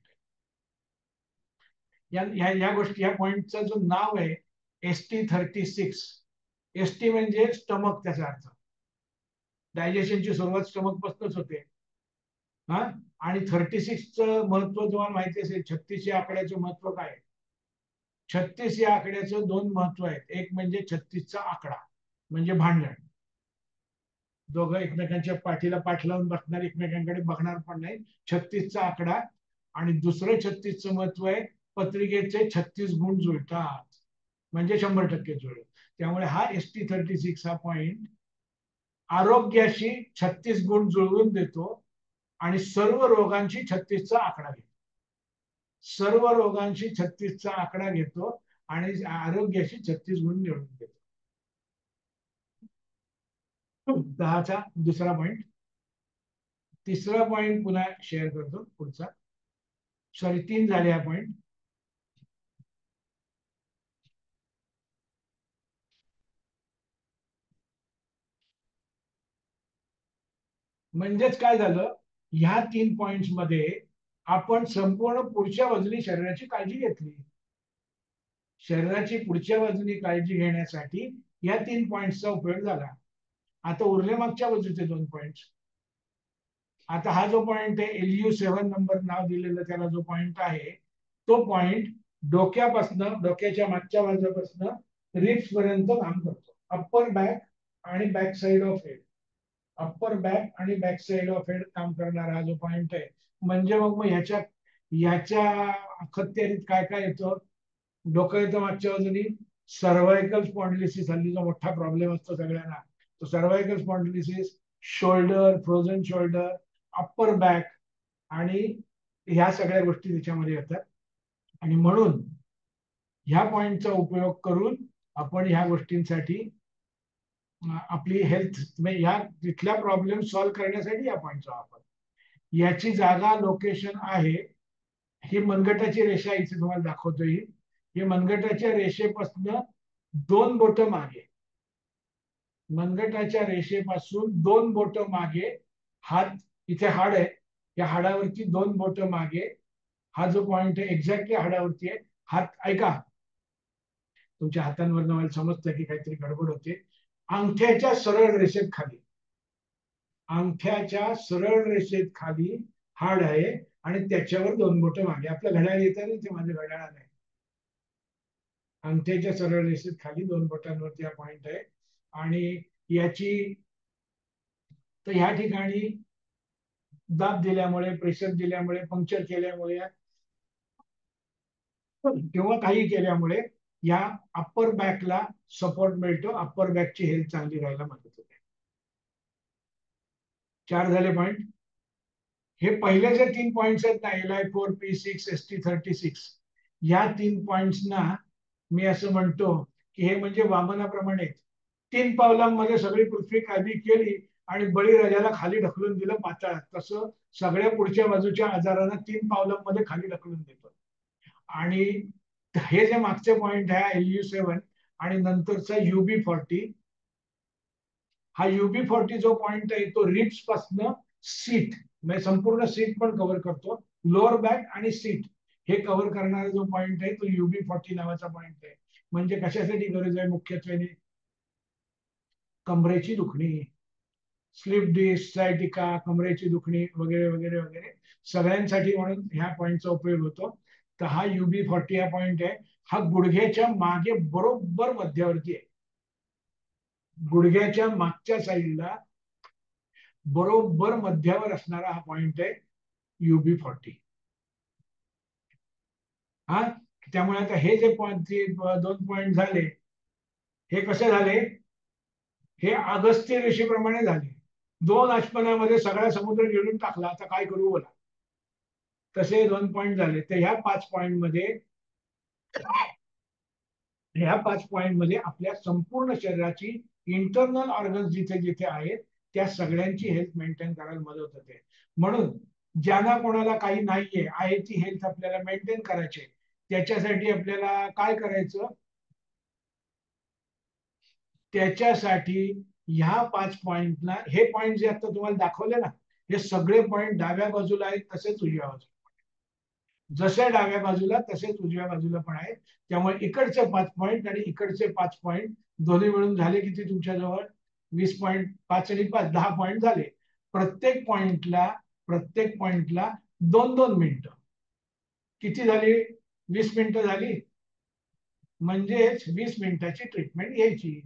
आहे. या गोष्टी, या पॉइंटचं जो नाव आहे ST36. ST म्हणजे स्टमक, त्याचा अर्थ डायजेशनची सुरुवात स्टमक पासूनच होते. हा, आणि 36 च महत्व तुम्हाला माहिती असेल. 36 या आकड्याचं महत्व काय? 36 या आकड्याचं दोन महत्व आहेत. एक म्हणजे 36 चा आकडा म्हणजे भांडण, दोघं एकमेकांच्या पाठीला पाठ लावून बसणार, एकमेकांकडे बघणार पण नाही. 36 चा आकडा. आणि दुसरं 36 चं महत्व आहे, पत्रिकेचे 36 गुण जुळतात म्हणजे 100% जुळत. त्यामुळे हा ST36 हा पॉइंट आरोग्याशी 36 गुण जुळवून देतो आणि सर्व रोगांची 36 चा आकडा घेतो. सर्व रोगांशी 36 चा आकडा घेतो आणि आरोग्याशी 36 गुण मिळवून देतो. 10चा दुसरा पॉइंट. तिसरा पॉइंट पुन्हा शेअर करतो पुढचा. सॉरी, 3 झाले हा पॉइंट. म्हणजेच काय झालं, ह्या 3 पॉइंट्स मध्ये आपण संपूर्ण पुढच्या बाजूने शरीराची काळजी घेतली. शरीराची पुढच्या बाजूने काळजी घेण्यासाठी या 3 पॉइंट्सचा उपयोग झाला. आता उरले मागच्या बाजूचे 2 पॉइंट्स. आता हा जो पॉइंट आहे LU7 नंबर नाव दिलेलं त्याला जो पॉइंट आहे, तो पॉइंट डोक्याच्या मागच्या बाजूपासून रिब्स पर्यंत काम करतो. अप्पर बॅक आणि back side of head, upper back आणि बॅक साइड ऑफ हेड काम करणारा हा जो पॉइंट आहे. म्हणजे मग ह्याच्या अखत्यारीत काय काय येतं? डोकं येतं मागच्या बाजूनी. सर्व्हायकल स्पॉन्डिलिसिस हल्लीचा मोठा प्रॉब्लेम असतो सगळ्यांना. तो cervical spondylosis, shoulder, frozen shoulder, upper back आणि ह्या सगळ्या गोष्टी त्याच्यामध्ये येतात. आणि म्हणून ह्या पॉइंटचा उपयोग करून आपण ह्या गोष्टींसाठी आपली हेल्थ म्हणजे ह्या तिथल्या प्रॉब्लेम सॉल्व्ह करण्यासाठी या पॉइंटचा वापर. याची जागा लोकेशन आहे, ही मनगटाची रेषा इथे तुम्हाला दाखवतो. ही मनगटाच्या रेषेपासून 2 बोट मागे, मनगटाच्या रेषेपासून 2 बोट मागे हात, इथे हाड आहे, या हाडावरची 2 बोट मागे, हा जो पॉइंट आहे एक्झॅक्टली हाडावरती आहे. हात ऐका, तुमच्या हातांवर मला समजतं की काहीतरी गडबड होते. अंगठ्याच्या सरळ रेषेत खाली, अंगठ्याच्या सरळ रेषेत खाली हाड आहे आणि त्याच्यावर 2 बोट मागे. आपल्या घड्याळ येत आहे, ते माझ्या घड्याळा नाही. अंगठ्याच्या सरळ रेषेत खाली 2 बोटांवरती हा पॉइंट आहे. आणि याची तर ह्या ठिकाणी दाब दिल्यामुळे, प्रेशर दिल्यामुळे, पंक्चर केल्यामुळे किंवा काही केल्यामुळे या अप्पर बॅकला सपोर्ट मिळतो. अप्पर बॅकची हेल्थ चांगली राहायला मदत होते. 4 झाले पॉइंट. हे पहिले जे 3 पॉइंट्स आहेत ना, LI4, P6, ST36, या 3 पॉइंट्सना मी असं म्हणतो की हे म्हणजे वामनाप्रमाणे 3 पावलांमध्ये सगळी पृथ्वी काबी केली आणि बळीराजाला खाली ढकलून दिलं पाताळात. तसं सगळ्या पुढच्या बाजूच्या आजारांना 3 पावलांमध्ये खाली ढकलून देतो. आणि हे जे मागचे पॉइंट आहे LU7 आणि नंतरचा UB40, हा UB40 जो पॉइंट आहे तो रिब्स पासन सीट म्हणजे संपूर्ण सीट पण कव्हर करतो. लोअर बॅक आणि सीट हे कव्हर करणारा जो पॉइंट आहे तो UB40 नावाचा पॉइंट आहे. म्हणजे कशासाठी गरज आहे? मुख्यत्वे कमरेची दुखणी, स्लिप डिस्क, सायटिका, कमरेची दुखणी वगैरे वगैरे वगैरे सगळ्यांसाठी म्हणून ह्या पॉइंटचा उपयोग होतो. तर हा UB40 हा पॉइंट आहे, हा गुडघ्याच्या मागे बरोबर मध्यावरती आहे. गुडघ्याच्या मागच्या साईडला बरोबर मध्यावर असणारा हा पॉइंट आहे UB40. हा, त्यामुळे आता हे जे पॉइंट 2 पॉइंट झाले, हे कसे झाले? हे अगस्त्य ऋषीप्रमाणे झाले. 2 अश्मनामध्ये सगळा समुद्र गिळून टाकला, आता काय करू बोला. तसे 2 पॉइंट झाले. तर ह्या 5 पॉइंट मध्ये आपल्या संपूर्ण शरीराची इंटरनल ऑर्गन्स जिथे जिथे आहेत त्या सगळ्यांची हेल्थ मेंटेन करायला मदत होते. म्हणून ज्यांना कोणाला काही नाहीये, आहे ती हेल्थ आपल्याला मेंटेन करायची, त्याच्यासाठी आपल्याला काय करायचं? त्याच्यासाठी ह्या 5 पॉइंटला, हे पॉइंट जे आता तुम्हाला दाखवले ना, हे सगळे पॉइंट डाव्या बाजूला आहेत तसेच उजव्या बाजूला. जसे डाव्या बाजूला तसेच उजव्या बाजूला पण आहेत. त्यामुळे इकडचे 5 पॉइंट आणि इकडचे 5 पॉइंट दोन्ही मिळून झाले किती तुमच्या जवळ? 20 पॉइंट. 5 आणि 5 10 पॉइंट झाले. प्रत्येक पॉइंटला 2-2 मिनिटं. किती झाली? 20 मिनिटं झाली. म्हणजेच 20 मिनिटाची ट्रीटमेंट घ्यायची.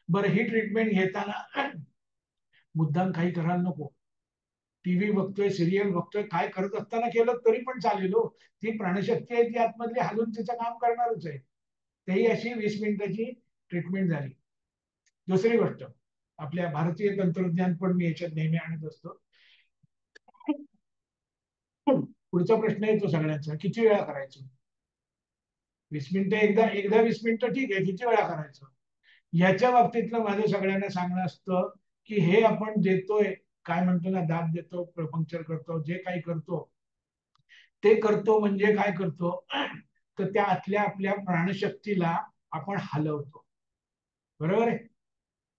बरं, ही ट्रीटमेंट घेताना मुद्दाम काही करायला नको. टीव्ही बघतोय, सिरियल बघतोय, काय करत असताना केलं तरी पण चालेल हो. ती प्राणशक्ती आहे, ती आतमधली हलून तिचं काम करणारच आहे. तेही अशी 20 मिनिटाची ट्रीटमेंट झाली. दुसरी गोष्ट, आपल्या भारतीय तंत्रज्ञान पण मी याच्यात नेहमी आणत असतो. पुढचा प्रश्न येतो सगळ्यांचा, किती वेळा करायचं? 20 मिनिटं एकदा 20 मिनिटं ठीक आहे, किती वेळा करायचं? याच्या बाबतीतलं माझं सगळ्यांना सांगणं असतं की हे आपण देतोय, काय म्हणतो ना, दाब देतो, पंक्चर करतो, जे काही करतो ते करतो म्हणजे काय करतो? तर त्या आतल्या आपल्या प्राणशक्तीला आपण हलवतो. बरोबर आहे?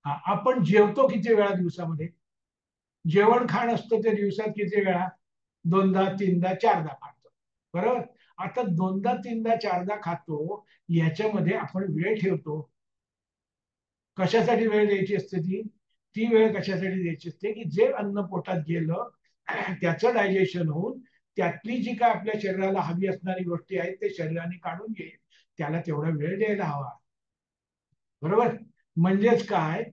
हा, आपण जेवतो किती वेळा दिवसामध्ये? जेवण खाण असतं ते दिवसात किती वेळा? 2दा, 3दा, 4दा खातो. बरोबर? आता 2दा, 3दा, 4दा खातो, याच्यामध्ये आपण वेळ ठेवतो. कशासाठी वेळ द्यायची असते? ती वेळ कशासाठी द्यायची असते की जे अन्न पोटात गेलं त्याचं डायजेशन होऊन त्यातली जी काय आपल्या शरीराला हवी असणारी गोष्टी आहेत ते शरीराने काढून घेईल, त्याला तेवढा वेळ द्यायला हवा. बरोबर? म्हणजेच काय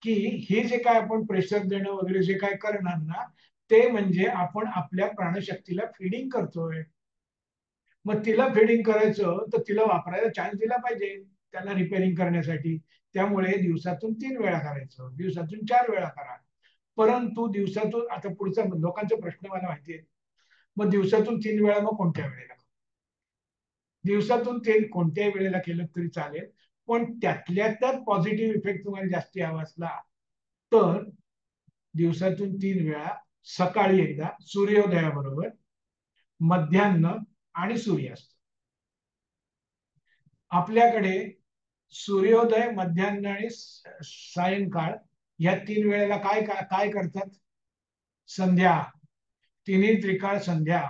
की हे जे काय आपण प्रेशर देणं वगैरे जे काय करणार ना, ते म्हणजे आपण आपल्या प्राणशक्तीला फिडिंग करतोय. मग तिला फिडिंग करायचं तर तिला वापरायला चान्स दिला पाहिजे त्यांना रिपेअरिंग करण्यासाठी. त्यामुळे दिवसातून 3 वेळा करायचं, दिवसातून 4 वेळा करा. परंतु दिवसातून, आता पुढचा लोकांचा प्रश्न मला माहिती आहे, मग दिवसातून 3 वेळा मग कोणत्या वेळेला? दिवसातून 3 कोणत्याही वेळेला केलं तरी चालेल, पण त्यातल्या त्यात पॉझिटिव्ह इफेक्ट तुम्हाला जास्ती हवा असला तर दिवसातून 3 वेळा, सकाळी एकदा सूर्योदयाबरोबर, मध्यान्ह आणि सूर्यास्त. आपल्याकडे सूर्योदय, मध्यान्ह आणि सायंकाळ या 3 वेळेला काय काय करतात? संध्या, तिन्ही त्रिकाळ संध्या,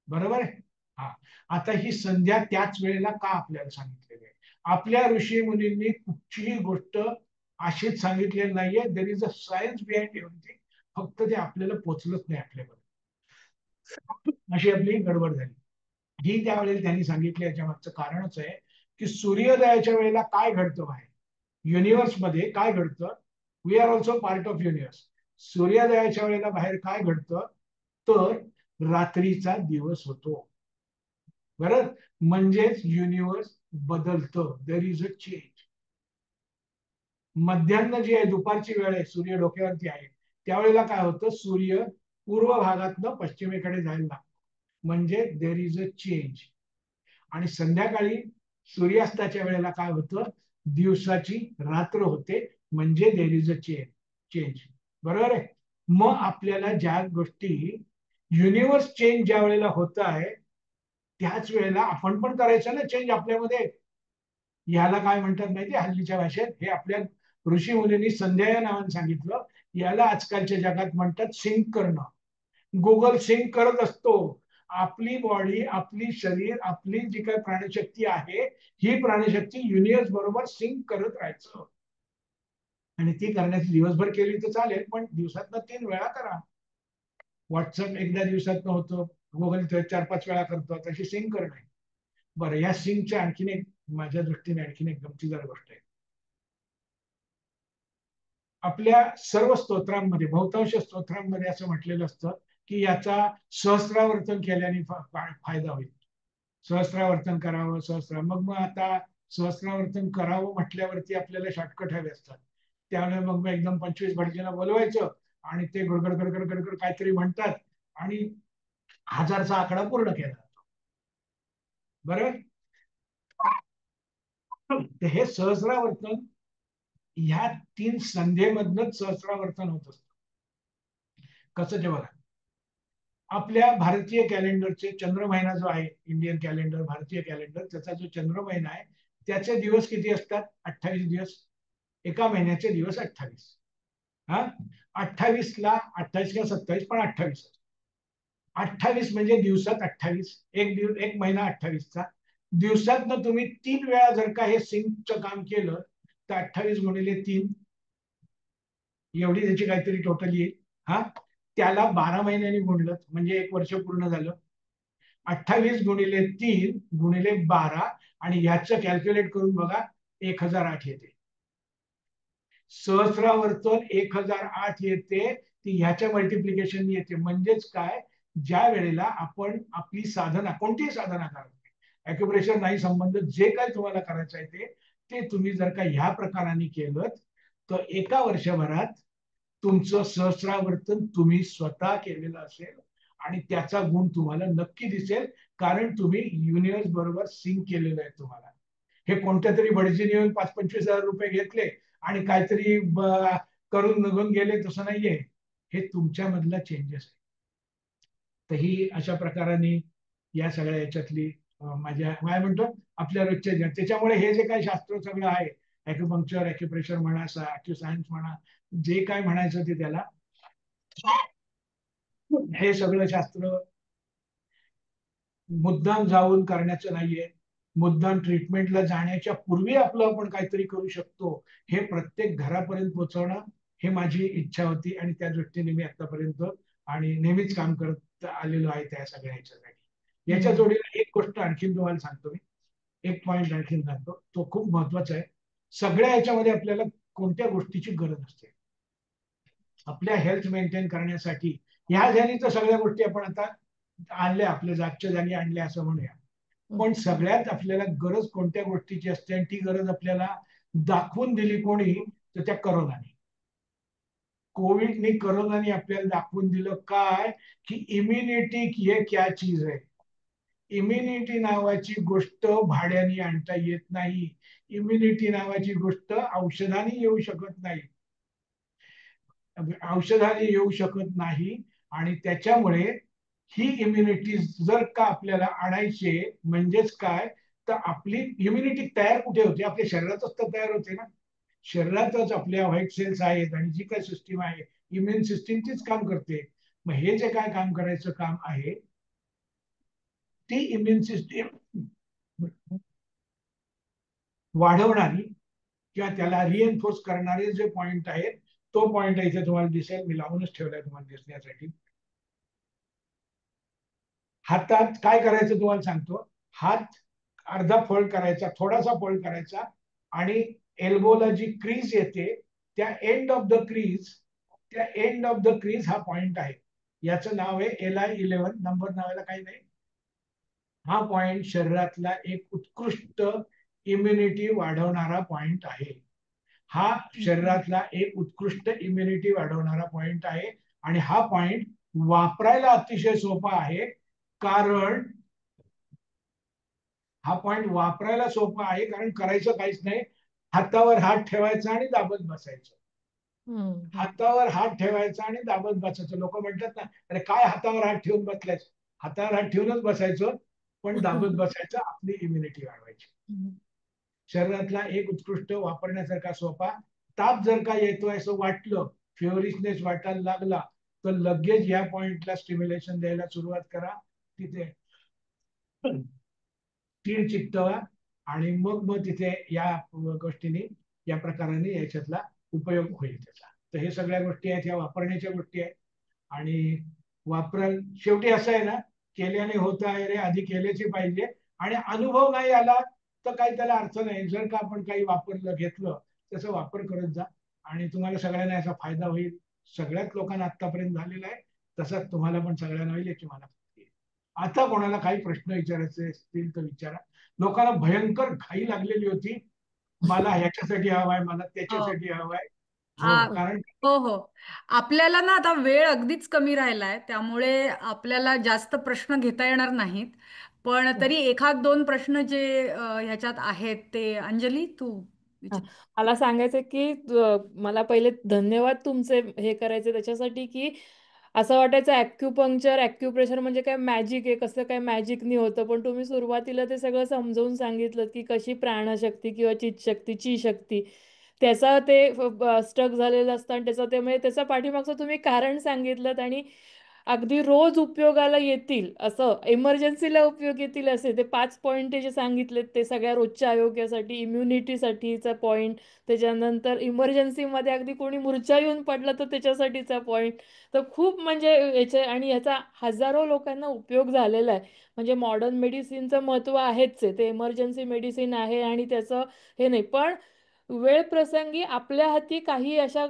बरोबर आहे. हा, आता ही संध्या त्याच वेळेला का आपल्याला सांगितलेली आहे? आपल्या ऋषी मुनींनी कुठचीही गोष्ट अशीच सांगितलेली नाहीये. There is a science behind everything. फक्त ते आपल्याला पोचलंच नाही आपल्याकडे, अशी आपली गडबड झाली. ही त्यावेळेला त्यांनी सांगितलं, याच्या मागचं कारणच आहे की सूर्योदयाच्या वेळेला काय घडतं बाहेर युनिव्हर्स मध्ये, काय घडतं? We are also part of universe. सूर्योदयाच्या वेळेला बाहेर काय घडतं तर रात्रीचा दिवस होतो, बरं. म्हणजेच युनिव्हर्स बदलतं, देर इज अ चेंज. मध्यान्ह जी आहे, दुपारची वेळ आहे, सूर्य डोक्यावरती आहे, त्यावेळेला काय होतं? सूर्य पूर्व भागातनं पश्चिमेकडे जायला लागतो, म्हणजे देर इज अ चेंज. आणि संध्याकाळी सूर्यास्ताच्या वेळेला काय होतं? दिवसाची रात्र होते, म्हणजे देर इज अ चेंज. बरोबर आहे. मग आपल्याला ज्या गोष्टी, युनिव्हर्स चेंज ज्या वेळेला होत आहे त्याच वेळेला आपण पण करायचं ना चेंज आपल्यामध्ये. याला काय म्हणतात माहिती हल्लीच्या भाषेत? हे आपल्या ऋषी मुनींनी संध्या या नावाने सांगितलं. याला आजकालच्या जगात म्हणतात सिंक करणं. गुगल सिंक करत असतो. आपली बॉडी, आपली शरीर, आपली जी काही प्राणशक्ती आहे, ही प्राणशक्ती युनिव्हर्स बरोबर सिंक करत राहायचं. आणि ती करण्याची दिवसभर केली तर चालेल, पण दिवसातनं 3 वेळा करा. व्हॉट्सअप एकदा दिवसातनं होतं, गुगल 4-5 वेळा करतो, तशी सिंक करणं. बरं, या सिंकच्या आणखीन एक, माझ्या दृष्टीने आणखीन एक गमतीदार गोष्ट आहे. आपल्या सर्व स्तोत्रांमध्ये, बहुतांश स्तोत्रांमध्ये असं म्हटलेलं असतं की याचा सहस्रावर्तन केल्याने फायदा होईल. सहस्रावर्तन करावं, मग आता सहस्रावर्तन करावं म्हटल्यावरती आपल्याला शॉर्टकट हवे असतात. त्यामुळे मग एकदम 25 भटजींना बोलवायचं आणि ते गडगड गडगड गडगड काहीतरी म्हणतात आणि 1000चा आकडा पूर्ण केला जातो, बरोबर. हे सहस्रावर्तन ह्या 3 संध्येमधनच सहस्रावर्तन होत असतं. कसं ते बघा, आपल्या भारतीय कॅलेंडरचे चंद्र महिना जो आहे, इंडियन कॅलेंडर, भारतीय कॅलेंडर, त्याचा जो चंद्र महिना आहे त्याचे दिवस किती असतात? 28 दिवस. एका महिन्याचे दिवस 28. हा, 28 ला 28 किंवा 27, पण 28. 28 म्हणजे दिवसात 28, एक महिना 28चा. दिवसातनं तुम्ही 3 वेळा जर का हे सिंकचं काम केलं तर 28 गुणिले 3 एवढी त्याची काहीतरी टोटल येईल. हा, त्याला 12 महिन्यांनी गुणलं म्हणजे 1 वर्ष पूर्ण झालं. 28 गुणिले 3 गुणिले 12 आणि ह्याचं कॅल्क्युलेट करून बघा, 1008 येते. सहस्रावर्तन 1008 येते, ती ह्याच्या मल्टिप्लिकेशन येते. म्हणजेच काय, ज्या वेळेला आपण आपली साधना, कोणतीही साधना करा, ॲक्युप्रेशर नाही संबंध, जे काय तुम्हाला करायचं आहे ते तुम्ही जर का ह्या प्रकाराने केलं तर एका वर्षभरात तुमचं सहस्रावर्तन तुम्ही स्वतः केलेलं असेल आणि त्याचा गुण तुम्हाला नक्की दिसेल, कारण तुम्ही युनिव्हर्स बरोबर सिंक केलेलं आहे. तुम्हाला हे कोणत्या तरी भटजीने येऊन 5-25 हजार रुपये घेतले आणि काहीतरी करून निघून गेले, तसं नाहीये. हे तुमच्यामधला चेंजेस आहे. तर ही अशा प्रकाराने या सगळ्या याच्यातली माझ्या म्हणतो आपल्या रोजच्या, त्याच्यामुळे हे जे काही शास्त्र सगळं आहे, ॲक्युपंक्चर, ॲक्युप्रेशर म्हणा, ॲक्युसायन्स म्हणा, जे काय म्हणायचं ते त्याला, हे सगळं शास्त्र मुद्दाम जाऊन करण्याचं नाहीये. मुद्दाम ट्रीटमेंटला जाण्याच्या पूर्वी आपलं आपण काहीतरी करू शकतो, हे प्रत्येक घरापर्यंत पोहोचवणं, हे माझी इच्छा होती आणि त्या दृष्टीने मी आतापर्यंत आणि नेहमीच काम करत आलेलो आहे त्या सगळ्या ह्याच्यासाठी. याच्या जोडीला एक गोष्ट आणखीन तुम्हाला सांगतो मी, एक पॉइंट आणखीन सांगतो, तो खूप महत्वाचा आहे. सगळ्या ह्याच्यामध्ये आपल्याला कोणत्या गोष्टीची गरज असते आपल्या हेल्थ मेंटेन करण्यासाठी? ह्या ध्यानी तर सगळ्या गोष्टी आपण आता आणल्या, आपल्या जागच्या जागी आणल्या असं म्हणूया. पण सगळ्यात आपल्याला गरज कोणत्या गोष्टीची असते, आणि ती गरज आपल्याला दाखवून दिली कोणी, तर त्या करोनाने. कोविडने करोनाने आपल्याला दाखवून दिलं काय की इम्युनिटी ये क्या चीज आहे. इम्युनिटी नावाची गोष्ट भाड्याने आणता येत नाही. इम्युनिटी नावाची गोष्ट औषधाने येऊ शकत नाही. औषधाने येऊ शकत नाही आणि त्याच्यामुळे ही इम्युनिटी जर का आपल्याला आणायची म्हणजेच काय तर आपली इम्युनिटी तयार कुठे होते आपल्या शरीरातच तर तयार होते ना. शरीरातच आपल्या व्हाईट सेल्स आहेत आणि जी काय सिस्टीम आहे इम्युन सिस्टीम तीच काम करते. मग हे जे काय काम करायचं काम आहे ती इम्युन सिस्टीम वाढवणारी किंवा त्याला रिएन्फोर्स करणारे जे पॉइंट आहेत तो पॉइंट इथे तुम्हाला दिसेल. मी लावूनच ठेवलाय तुम्हाला दिसण्यासाठी. हातात काय करायचं तुम्हाला सांगतो. हात अर्धा फोल्ड करायचा थोडासा फोल्ड करायचा आणि एल्बोला जी क्रीज येते त्या एंड ऑफ द क्रीज हा पॉइंट आहे. याचं नाव आहे LI11. नंबर नावाला काही नाही. हा पॉइंट शरीरातला एक उत्कृष्ट इम्युनिटी वाढवणारा पॉइंट आहे. हा शरीरातला एक उत्कृष्ट इम्युनिटी वाढवणारा पॉइंट आहे आणि हा पॉइंट वापरायला अतिशय सोपा आहे. कारण हा पॉइंट वापरायला सोपा आहे कारण करायचं काहीच नाही. हातावर हात ठेवायचा आणि दाबत बसायचं. हातावर हात ठेवायचा आणि दाबत बसायचं. लोक म्हणतात ना अरे काय हातावर हात ठेवून बसलायस. हातावर हात ठेवूनच बसायचं पण दाबत बसायचं. आपली इम्युनिटी वाढवायची. शरीरातला एक उत्कृष्ट वापरण्यासारखा सोपा. ताप जर का येतोय असं वाटलं फेवरिशनेस वाटायला लागला तर लगेच या पॉइंटला स्टिम्युलेशन द्यायला सुरुवात करा. तिथे तीळ चिकटवा आणि मग तिथे या गोष्टीने या प्रकाराने याच्यातला उपयोग होईल त्याचा. तर हे सगळ्या गोष्टी आहेत या वापरण्याच्या गोष्टी आहेत. आणि वापर शेवटी असं आहे ना केल्याने होत आहे रे आधी केल्याची पाहिजे आणि अनुभव नाही आला तर काही त्याला अर्थ नाही. जर का आपण काही वापरलं घेतलं त्याचा वापर करत जा आणि तुम्हाला सगळ्यांना याचा फायदा होईल. सगळ्याच लोकांना आतापर्यंत झालेला आहे तसाच तुम्हाला पण सगळ्यांना होईल याची मला खात्री आहे. आता कोणाला काही प्रश्न विचारायचे असतील तर विचारा. लोकांना भयंकर घाई लागलेली होती. मला ह्याच्यासाठी हवाय मला त्याच्यासाठी हवाय. कारण हो हो आपल्याला ना आता वेळ अगदीच कमी राहिलाय त्यामुळे आपल्याला जास्त प्रश्न घेता येणार नाहीत. पण तरी एखाद दोन प्रश्न जे ह्याच्यात आहेत ते अंजली तू हा. विचार. मला सांगायचं की मला पहिले धन्यवाद तुमचे हे करायचे त्याच्यासाठी की असं वाटायचं ॲक्युपंक्चर ॲक्युप्रेशर म्हणजे काय मॅजिक आहे कसं काय मॅजिकनी होतं पण तुम्ही सुरुवातीला ते सगळं समजावून सांगितलं की कशी प्राणशक्ती किंवा चितशक्ती ची शक्ती त्याचा ते स्टक झालेलं असतं आणि त्याचं ते म्हणजे त्याचा पाठीमागचं तुम्ही कारण सांगितलं आणि अगदी रोज उपयोगाला येतील असं इमर्जन्सीला उपयोग येतील असे ते 5 पॉईंट जे सांगितलेत ते सगळ्या रोजच्या आरोग्यासाठी इम्युनिटीसाठीचा पॉईंट त्याच्यानंतर इमर्जन्सीमध्ये अगदी कोणी मूर्छा येऊन पडलं तर त्याच्यासाठीचा पॉईंट तर खूप म्हणजे याचे आणि याचा हजारो लोकांना उपयोग झालेला आहे म्हणजे मॉडर्न मेडिसिनचं महत्त्व आहेच आहे ते इमर्जन्सी मेडिसिन आहे आणि त्याचं हे नाही पण वेळ प्रसंगी आपल्या हाती काही अशा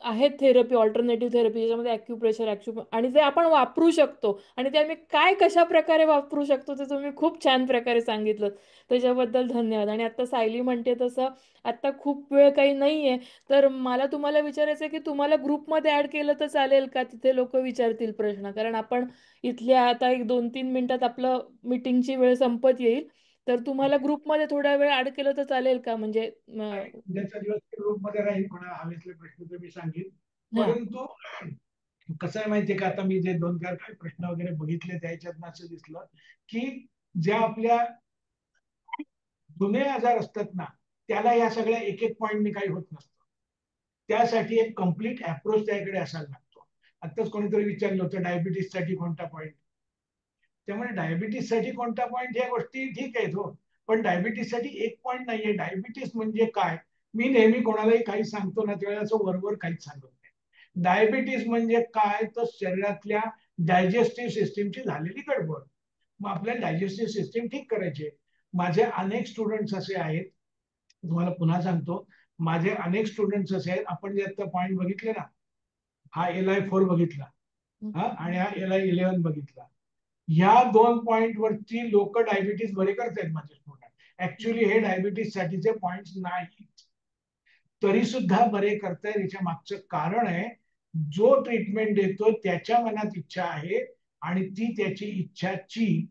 आहेत थेरपी ऑल्टरनेटिव्ह थेरपी ज्याच्यामध्ये ॲक्युप्रेशर आणि ते आपण वापरू शकतो आणि ते आम्ही काय कशा प्रकारे वापरू शकतो ते तुम्ही खूप छान प्रकारे सांगितलं त्याच्याबद्दल धन्यवाद. आणि आता सायली म्हणते तसं आता खूप वेळ काही नाही आहे तर मला तुम्हाला विचारायचं आहे की तुम्हाला ग्रुपमध्ये ॲड केलं तर चालेल का तिथे लोक विचारतील प्रश्न कारण आपण इथल्या आता 1-2-3 मिनिटात आपलं मीटिंगची वेळ संपत येईल तर तुम्हाला ग्रुपमध्ये थोडा वेळ ॲड केलं तर चालेल का म्हणजे उद्याचा दिवस ग्रुपमध्ये राहील. कोणा हवेतले प्रश्न तर मी सांगेन. हां परंतु कसं आहे माहितीये का आता मी जे 2-4 काही प्रश्न वगैरे बघितले त्याच्यात असं दिसलं की ज्या आपल्या जुने आजार असतात ना त्याला या सगळ्या एक एक पॉईंटनी काही होत नसतं. त्यासाठी एक कम्प्लीट अप्रोच त्याकडे असायला लागतो. आताच कोणीतरी विचारलं होतं डायबिटीससाठी कोणता पॉईंट. त्यामुळे डायबिटीससाठी कोणता पॉईंट ह्या गोष्टी ठीक आहेत हो पण डायबिटीससाठी एक पॉईंट नाहीये. डायबिटीस म्हणजे काय मी नेहमी कोणालाही काही सांगतो ना त्यावेळेला असं वरवर काहीच सांगत नाही. डायबिटीस म्हणजे काय तर शरीरातल्या डायजेस्टिव्ह सिस्टीमची झालेली गडबड. मग आपल्या डायजेस्टिव्ह सिस्टीम ठीक करायचे. माझे अनेक स्टुडंट्स असे आहेत तुम्हाला पुन्हा सांगतो माझे अनेक स्टुडंट्स असे आहेत आपण जे आता पॉईंट बघितले ना हा LI4 बघितला हा आणि हा LI11 बघितला. ह्या 2 पॉइंट वरती लोक डायबिटीस बरे करतायत माझे स्टुडंट. ऍक्च्युली हे डायबिटीस साठीचे पॉइंट नाहीत तरी सुद्धा बरे करतायत. याच्या मागचं कारण आहे जो ट्रीटमेंट देतो त्याच्या मनात इच्छा आहे आणि ती त्याची इच्छाची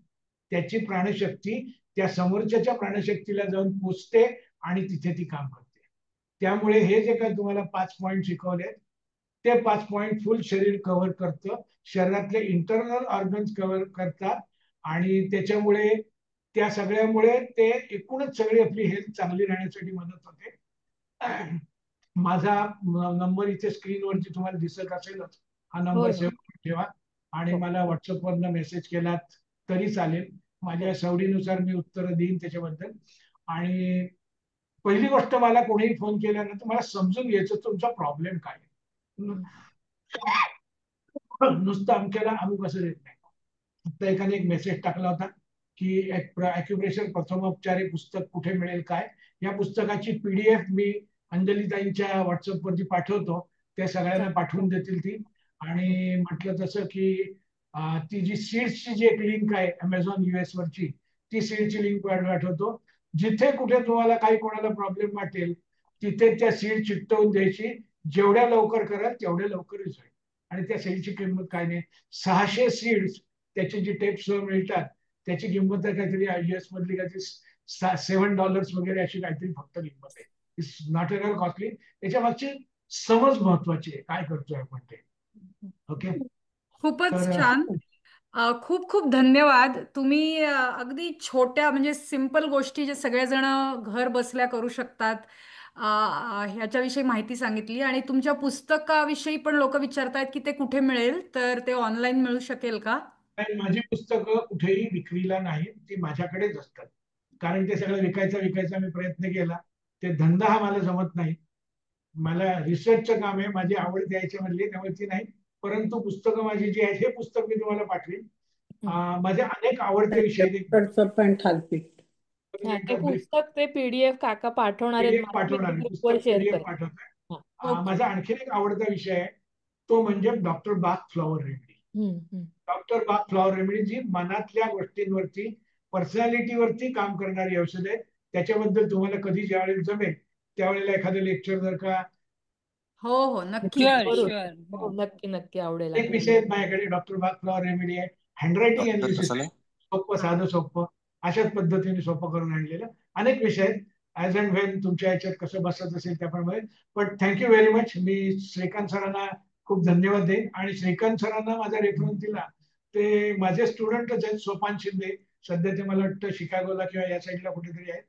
त्याची प्राणशक्ती त्या समोरच्याच्या प्राणशक्तीला जाऊन पोचते आणि तिथे ती काम करते. त्यामुळे हे जे काही तुम्हाला 5 पॉईंट शिकवले ते 5 पॉईंट फुल शरीर कव्हर करतं, शरीरातले इंटरनल ऑर्गन्स कव्हर करतात आणि त्याच्यामुळे त्या सगळ्यामुळे ते एकूणच सगळी आपली हेल्थ चांगली राहण्यासाठी मदत होते. माझा नंबर इथे स्क्रीनवरती तुम्हाला दिसत असेलच. हा हो नंबर हो सेव्ह करून ठेवा आणि हो मला व्हॉट्सअपवरनं मेसेज केलात तरी चालेल. माझ्या हो सवडीनुसार मी उत्तरं देईन त्याच्याबद्दल. आणि पहिली गोष्ट, मला कोणीही फोन केल्यानंतर मला समजून घ्यायचं तुमचा प्रॉब्लेम काय आहे. हं. नुसतं अमक्याला अमुक असं देत नाही. आता एकाने एक मेसेज टाकला होता की अॅक्युप्रेशर प्रथमोपचार हे पुस्तक कुठे मिळेल काय. या पुस्तकाची पीडीएफ मी अंजलीताईंच्या व्हॉट्सअपवरती पाठवतो, ते सगळ्यांना चालेल. पाठवून देतील ती. हं. आणि म्हटलं तसं की ती जी सीड्सची जी एक लिंक आहे अमेझॉन US वरची, ती सीडची लिंक पाठवतो. जिथे कुठे तुम्हाला काही कोणाला प्रॉब्लेम वाटेल तिथे त्या सीड चिकटवून द्यायची. जेवढ्या लवकर कराल तेवढ्या लवकरच होईल. आणि त्या सीडची किंमत काय नाही, 600 सीड्स त्याची जी टेप्स मिळतात त्याची किंमत आहे काहीतरी US मधली काहीतरी $7 वगैरे अशी काहीतरी फक्त किंमत आहे. It's not at all costly. त्याच्या मागची समज महत्वाची आहे, काय करतोय आपण ते. ओके. खूपच तर छान. खूप खूप धन्यवाद. तुम्ही अगदी छोट्या म्हणजे सिंपल गोष्टी जे सगळेजण घर बसल्या करू शकतात ह्याच्याविषयी माहिती सांगितली आणि तुमच्या पुस्तकाविषयी पण लोक विचारतायत की ते कुठे मिळेल, तर ते ऑनलाईन मिळू शकेल का? माझी पुस्तकं कुठेही विक्रीला नाही, ती माझ्याकडेच असतात. कारण ते सगळं विकायचा मी प्रयत्न केला, ते धंदा हा मला जमत नाही. मला रिसर्चचं काम आहे, माझी आवड द्यायची म्हणली त्यामुळे ती नाही. परंतु पुस्तकं माझी जी आहेत, हे पुस्तक मी तुम्हाला पाठवेन. हं. माझे अनेक आवडते विषय त्यांच्याकडचं पण थालपीठ. हा, ते पुस्तक ते पीडीएफ काका पाठवणार आहेत पीडीएफ मला, मी पाठवणार, ते ग्रुपवर पुस्तक शेअर पीडीएफ करेन. पाठवतोय. हा. ओके. माझा आणखीन एक आवडता विषय आहे, तो म्हणजे डॉक्टर बाग फ्लॉवर रेमेडी. हं. हं. डॉक्टर बाग फ्लॉवर रेमेडी जी मनातल्या गोष्टींवरती, पर्सनॅलिटीवरती काम करणारी औषध आहे. त्याच्याबद्दल तुम्हाला कधी ज्यावेळेला जमेल त्यावेळेला एखादं लेक्चर जर का. हो हो, नक्की. शुअर जरूर. शुअर. हो, नक्की नक्की आवडेल एक आम्हाला. विषय आहेत माझ्याकडे, डॉक्टर बाग फ्लॉवर रेमेडी आहे, हँडरायटिंग डॉक्टर अनालिसिस आहे, कसाले सोपं साधं सोपं अशाच पद्धतीने सोपं करून आणलेलं. अनेक विषय आहेत, ॲज अँड व्हेन तुमच्या याच्यात कसं बसत असेल त्याप्रमाणे. पण थँक्यू व्हेरी मच. मी श्रीकांत सरांना खूप धन्यवाद देईन. आणि श्रीकांत सरांना माझा रेफरन्स दिला ते माझे स्टुडंटच आहेत, सोपान शिंदे. सध्या ते मला वाटतं शिकागोला किंवा या साईडला कुठेतरी आहेत.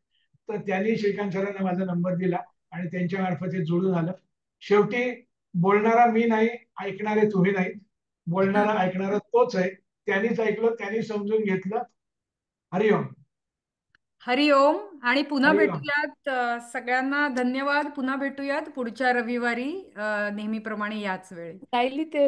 तर त्यांनी श्रीकांत सरांना माझा नंबर दिला आणि त्यांच्या मार्फत हे जुळून आलं. शेवटी बोलणारा मी नाही, ऐकणारे तुम्ही नाहीत. बोलणारा ऐकणारा तोच आहे. त्यांनीच ऐकलं, त्यांनी समजून घेतलं. हरिओम. हरिओम. आणि पुन्हा हरिओम. भेटूयात. सगळ्यांना धन्यवाद. पुन्हा भेटूयात पुढच्या रविवारी नेहमीप्रमाणे याच वेळी. सायली ते